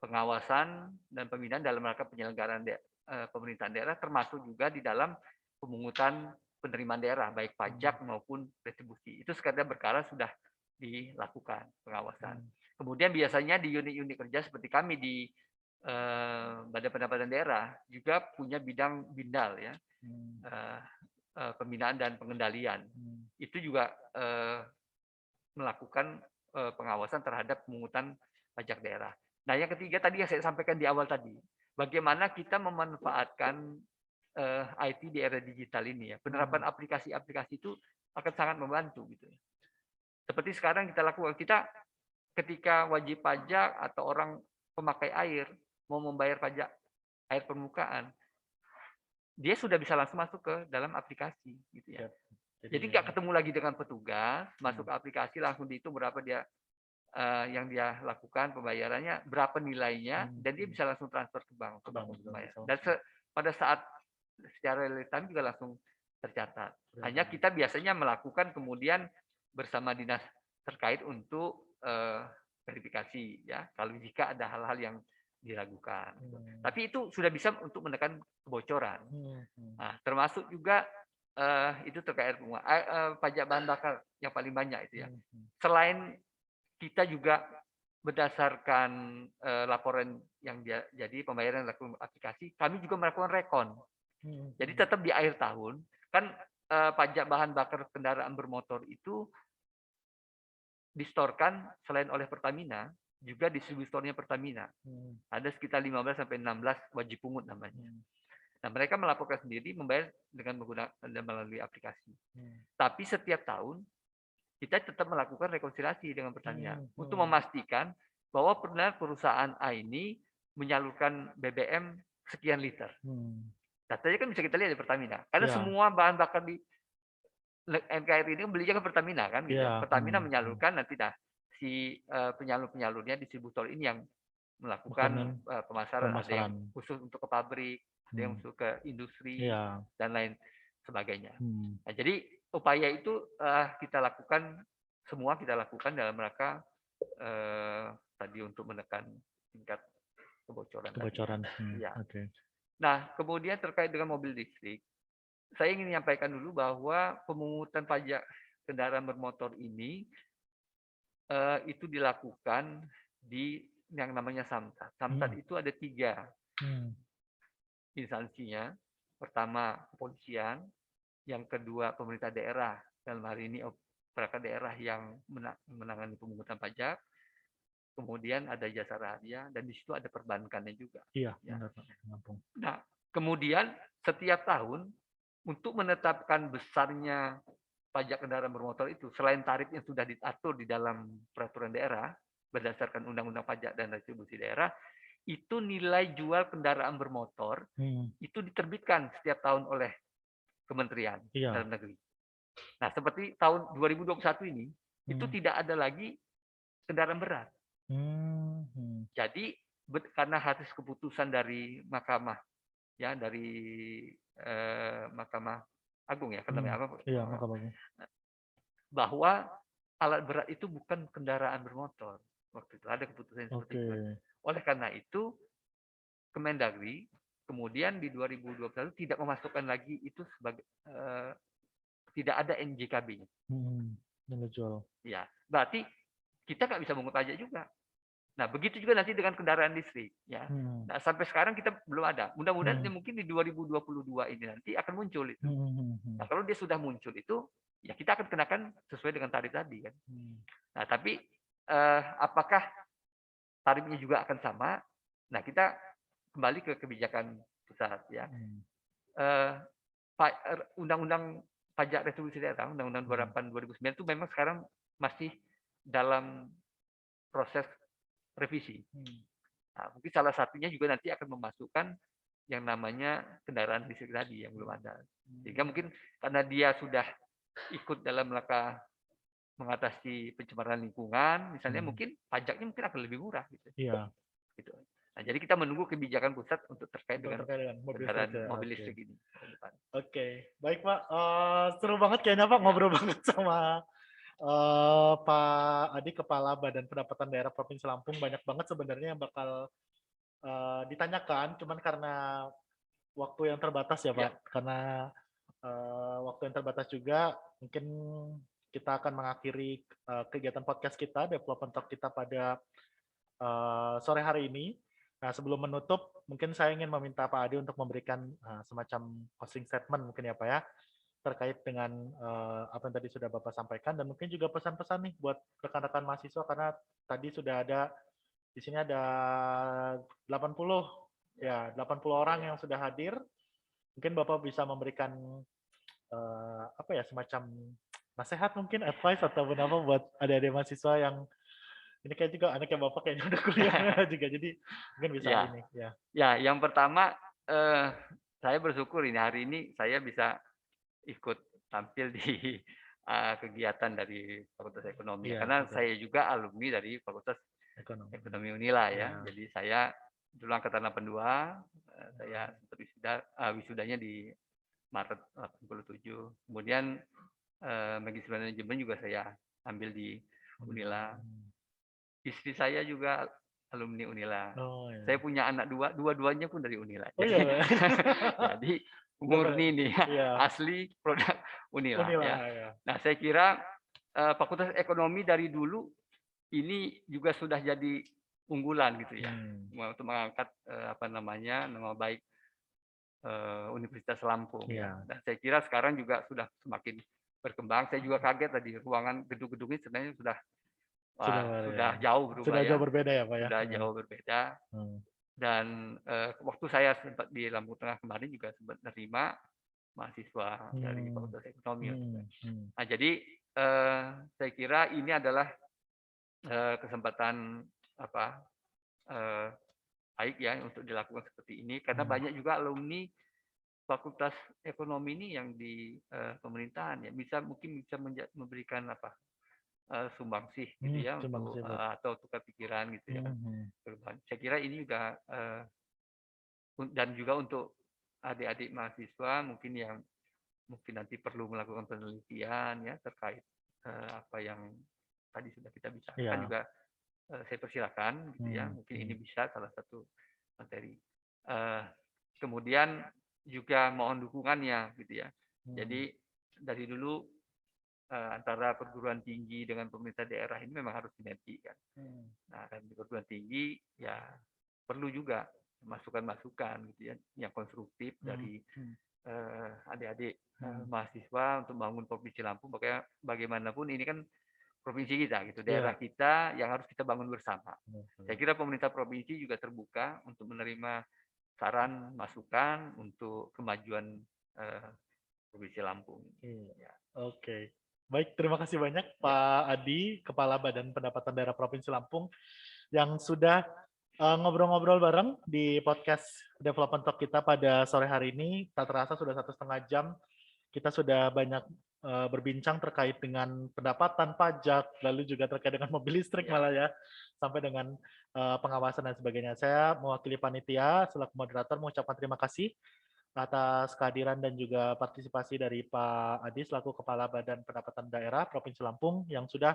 S3: pengawasan dan pembinaan dalam rangka penyelenggaraan pemerintahan daerah, termasuk juga di dalam pemungutan penerimaan daerah baik pajak maupun retribusi. Itu sekadar berkala sudah dilakukan pengawasan. Kemudian biasanya di unit-unit kerja seperti kami di Badan Pendapatan Daerah juga punya bidang bindal ya, pembinaan dan pengendalian. Itu juga melakukan pengawasan terhadap pemungutan pajak daerah. Nah yang ketiga tadi yang saya sampaikan di awal tadi, bagaimana kita memanfaatkan IT di era digital ini ya, penerapan aplikasi-aplikasi itu akan sangat membantu gitu. Seperti sekarang kita lakukan, kita ketika wajib pajak atau orang pemakai air mau membayar pajak air permukaan, dia sudah bisa langsung masuk ke dalam aplikasi gitu ya. Jadi nggak ketemu lagi dengan petugas, masuk ke aplikasi langsung dihitung berapa dia yang dia lakukan pembayarannya, berapa nilainya, dan dia bisa langsung transfer ke bank membayar. Dan pada saat secara real time juga langsung tercatat. Hanya kita biasanya melakukan kemudian bersama dinas terkait untuk verifikasi ya. Kalau jika ada hal-hal yang diragukan. Tapi itu sudah bisa untuk menekan kebocoran. Nah, termasuk juga itu terkait pajak bahan bakar yang paling banyak itu ya. Selain kita juga berdasarkan laporan yang jadi pembayaran melalui aplikasi, kami juga melakukan rekon. Jadi tetap di akhir tahun kan pajak bahan bakar kendaraan bermotor itu distorkan selain oleh Pertamina, juga distributornya Pertamina. Ada sekitar 15 sampai 16 wajib pungut namanya. Nah, mereka melaporkan sendiri membayar dengan menggunakan melalui aplikasi. Tapi setiap tahun kita tetap melakukan rekonsiliasi dengan Pertamina untuk memastikan bahwa benar perusahaan A ini menyalurkan BBM sekian liter. Datanya kan bisa kita lihat di Pertamina. Karena semua bahan bakar di NKRI ini belinya ke Pertamina kan gitu. Pertamina menyalurkan, nanti si penyalur-penyalurnya, distributor ini yang melakukan pemasaran. Ada yang khusus untuk ke pabrik, ada yang khusus ke industri dan lain sebagainya. Nah, jadi upaya itu kita lakukan dalam rangka tadi untuk menekan tingkat kebocoran. Nah, kemudian terkait dengan mobil listrik, saya ingin menyampaikan dulu bahwa pemungutan pajak kendaraan bermotor ini itu dilakukan di yang namanya Samsat. Samsat itu ada 3 instansinya. Pertama kepolisian, yang kedua pemerintah daerah, dalam hari ini perangkat daerah yang menangani pemungutan pajak. Kemudian ada jasa raharja, dan di situ ada perbankannya juga. Nah, kemudian setiap tahun untuk menetapkan besarnya pajak kendaraan bermotor itu, selain tarif yang sudah diatur di dalam peraturan daerah berdasarkan Undang-Undang Pajak dan Retribusi Daerah, itu nilai jual kendaraan bermotor itu diterbitkan setiap tahun oleh Kementerian Dalam Negeri. Nah, seperti tahun 2021 ini itu tidak ada lagi kendaraan berat. Jadi karena hasil keputusan dari Mahkamah Mahkamah Agung ya, bahwa alat berat itu bukan kendaraan bermotor. Waktu itu ada keputusan seperti itu. Oleh karena itu Kemendagri kemudian di 2021 tidak memasukkan lagi itu sebagai tidak ada NJKB-nya. Ya, berarti kita nggak bisa mengungut pajak juga. Nah, begitu juga nanti dengan kendaraan listrik. Ya. Nah, sampai sekarang kita belum ada. Mudah-mudahan mungkin di 2022 ini nanti akan muncul itu. Nah, kalau dia sudah muncul itu, ya kita akan kenakan sesuai dengan tarif tadi kan. Nah, tapi apakah tarifnya juga akan sama? Nah, kita kembali ke kebijakan pusat ya. Undang-Undang Pajak Retribusi Daerah, Undang-Undang 28 2009 itu memang sekarang masih dalam proses revisi. Nah, mungkin salah satunya juga nanti akan memasukkan yang namanya kendaraan listrik tadi yang belum ada. Sehingga mungkin karena dia sudah ikut dalam rangka mengatasi pencemaran lingkungan, misalnya mungkin pajaknya mungkin akan lebih murah gitu. Gitu. Nah, jadi kita menunggu kebijakan pusat untuk terkait dengan mobil listrik ini.
S2: Oke, baik Pak. Seru banget kayaknya Pak ngobrol banget sama Pak Adi, Kepala Badan Pendapatan Daerah Provinsi Lampung. Banyak banget sebenarnya yang bakal ditanyakan, cuman karena waktu yang terbatas ya Pak. Karena waktu yang terbatas juga, mungkin kita akan mengakhiri kegiatan podcast kita, Development Talk kita pada sore hari ini. Nah, sebelum menutup, mungkin saya ingin meminta Pak Adi untuk memberikan semacam closing statement mungkin ya Pak ya, terkait dengan apa yang tadi sudah Bapak sampaikan, dan mungkin juga pesan-pesan nih buat rekan-rekan mahasiswa, karena tadi sudah ada di sini ada 80 orang yang sudah hadir. Mungkin Bapak bisa memberikan apa ya, semacam nasihat mungkin, advice ataupun apa buat adik-adik mahasiswa yang ini kayak juga anaknya Bapak kayaknya udah kuliah juga, jadi mungkin bisa ini ya.
S3: Ya, yang pertama saya bersyukur ini hari ini saya bisa ikut tampil di kegiatan dari Fakultas Ekonomi, karena saya juga alumni dari Fakultas Ekonomi Unila ya. Jadi saya dulu angkatan 82, saya wisudanya di Maret 87. Kemudian magister manajemen juga saya ambil di Unila. Istri saya juga alumni Unila.
S2: Oh, iya.
S3: Saya punya anak dua-duanya pun dari Unila.
S2: Oh,
S3: Jadi,
S2: iya.
S3: jadi murni nih,
S2: Iya.
S3: asli produk Unila.
S2: Unila,
S3: Ya.
S2: ya.
S3: Nah, saya kira Fakultas Ekonomi dari dulu ini juga sudah jadi unggulan gitu ya, untuk mengangkat nama baik Universitas Lampung.
S2: Iya.
S3: Dan saya kira sekarang juga sudah semakin berkembang. Saya juga kaget tadi ruangan gedung-gedung ini sebenarnya sudah jauh berubah.
S2: Sudah jauh berbeda ya Pak ya.
S3: Sudah jauh berbeda. Dan waktu saya sempat di Lampung Tengah kemarin juga sempat menerima mahasiswa dari Fakultas Ekonomi. Nah, jadi saya kira ini adalah kesempatan baik ya untuk dilakukan seperti ini, karena banyak juga alumni Fakultas Ekonomi ini yang di pemerintahan ya mungkin bisa memberikan sumbangsih gitu ya untuk atau tukar pikiran gitu ya. Saya kira ini juga dan juga untuk adik-adik mahasiswa mungkin nanti perlu melakukan penelitian ya terkait apa yang tadi sudah kita bicarakan juga saya persilakan gitu ya, mungkin ini bisa salah satu materi. Kemudian juga mohon dukungannya gitu ya. Jadi dari dulu antara perguruan tinggi dengan pemerintah daerah ini memang harus sinergi kan. Nah, dan di perguruan tinggi ya perlu juga masukan-masukan gitu ya yang konstruktif dari adik-adik mahasiswa untuk membangun Provinsi Lampung. Bagaimanapun ini kan provinsi kita gitu, daerah kita yang harus kita bangun bersama. Saya kira pemerintah provinsi juga terbuka untuk menerima saran masukan untuk kemajuan Provinsi Lampung.
S2: Ya. Oke. Baik, terima kasih banyak Pak Adi, Kepala Badan Pendapatan Daerah Provinsi Lampung yang sudah ngobrol-ngobrol bareng di podcast Development Talk kita pada sore hari ini. Tak terasa sudah 1,5 jam kita sudah banyak berbincang terkait dengan pendapatan pajak, lalu juga terkait dengan mobil listrik malah ya, sampai dengan pengawasan dan sebagainya. Saya mewakili panitia selaku moderator mengucapkan terima kasih atas kehadiran dan juga partisipasi dari Pak Adi selaku Kepala Badan Pendapatan Daerah Provinsi Lampung yang sudah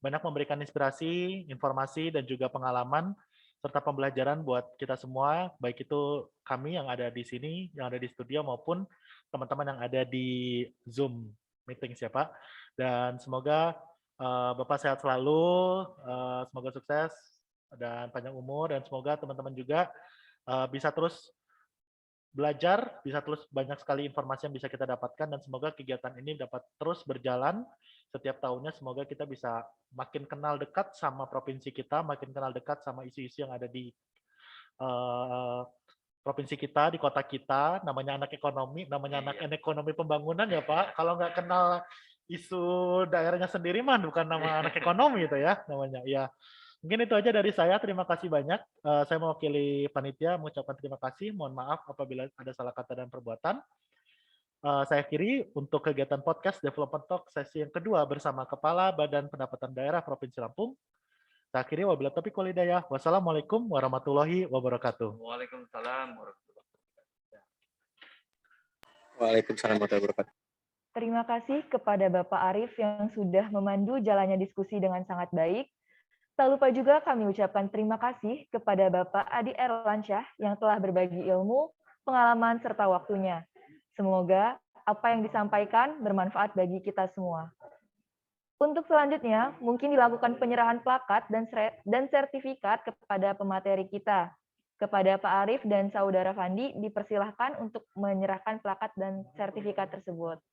S2: banyak memberikan inspirasi, informasi, dan juga pengalaman serta pembelajaran buat kita semua, baik itu kami yang ada di sini, yang ada di studio, maupun teman-teman yang ada di Zoom meeting Pak. Dan semoga Bapak sehat selalu, semoga sukses dan panjang umur, dan semoga teman-teman juga bisa terus belajar, bisa terus banyak sekali informasi yang bisa kita dapatkan, dan semoga kegiatan ini dapat terus berjalan setiap tahunnya. Semoga kita bisa makin kenal dekat sama provinsi kita, makin kenal dekat sama isu-isu yang ada di provinsi kita, di kota kita. Namanya anak ekonomi, namanya anak ekonomi pembangunan ya Pak. Kalau nggak kenal isu daerahnya sendiri mah bukan nama anak ekonomi itu ya namanya. Ya. Mungkin itu aja dari saya. Terima kasih banyak. Saya mewakili panitia mengucapkan terima kasih. Mohon maaf apabila ada salah kata dan perbuatan. Saya akhiri untuk kegiatan podcast Development Talk sesi yang kedua bersama Kepala Badan Pendapatan Daerah Provinsi Lampung. Saya akhiri wabillahi taufiq wal hidayah. Wassalamualaikum warahmatullahi wabarakatuh.
S3: Waalaikumsalam warahmatullahi wabarakatuh.
S5: Waalaikumsalam warahmatullahi wabarakatuh.
S1: Terima kasih kepada Bapak Arif yang sudah memandu jalannya diskusi dengan sangat baik. Tak lupa juga kami ucapkan terima kasih kepada Bapak Adi Erlansyah yang telah berbagi ilmu, pengalaman, serta waktunya. Semoga apa yang disampaikan bermanfaat bagi kita semua. Untuk selanjutnya, mungkin dilakukan penyerahan plakat dan sertifikat kepada pemateri kita. Kepada Pak Arif dan Saudara Fandi, dipersilahkan untuk menyerahkan plakat dan sertifikat tersebut.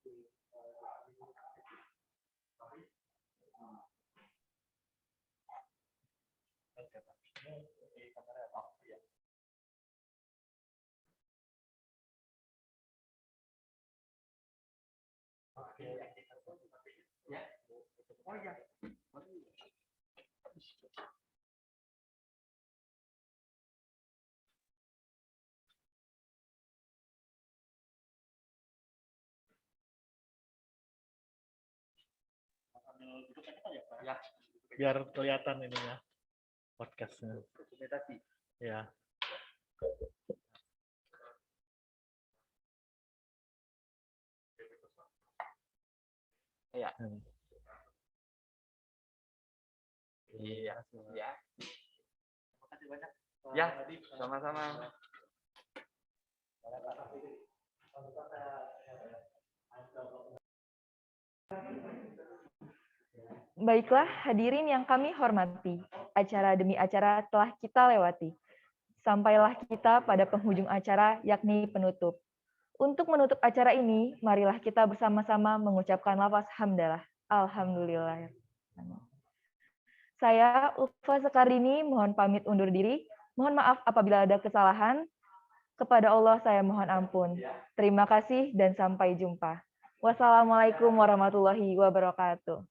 S2: Ya, biar kelihatan ininya podcastnya. Ya.
S3: Ya. Iya. Ya.
S2: banyak.
S3: Ya, sama-sama.
S1: Baiklah, hadirin yang kami hormati, acara demi acara telah kita lewati. Sampailah kita pada penghujung acara, yakni penutup. Untuk menutup acara ini, marilah kita bersama-sama mengucapkan lafaz hamdalah. Alhamdulillah. Saya, Ulfa Sekarini, mohon pamit undur diri. Mohon maaf apabila ada kesalahan. Kepada Allah saya mohon ampun. Terima kasih dan sampai jumpa. Wassalamualaikum warahmatullahi wabarakatuh.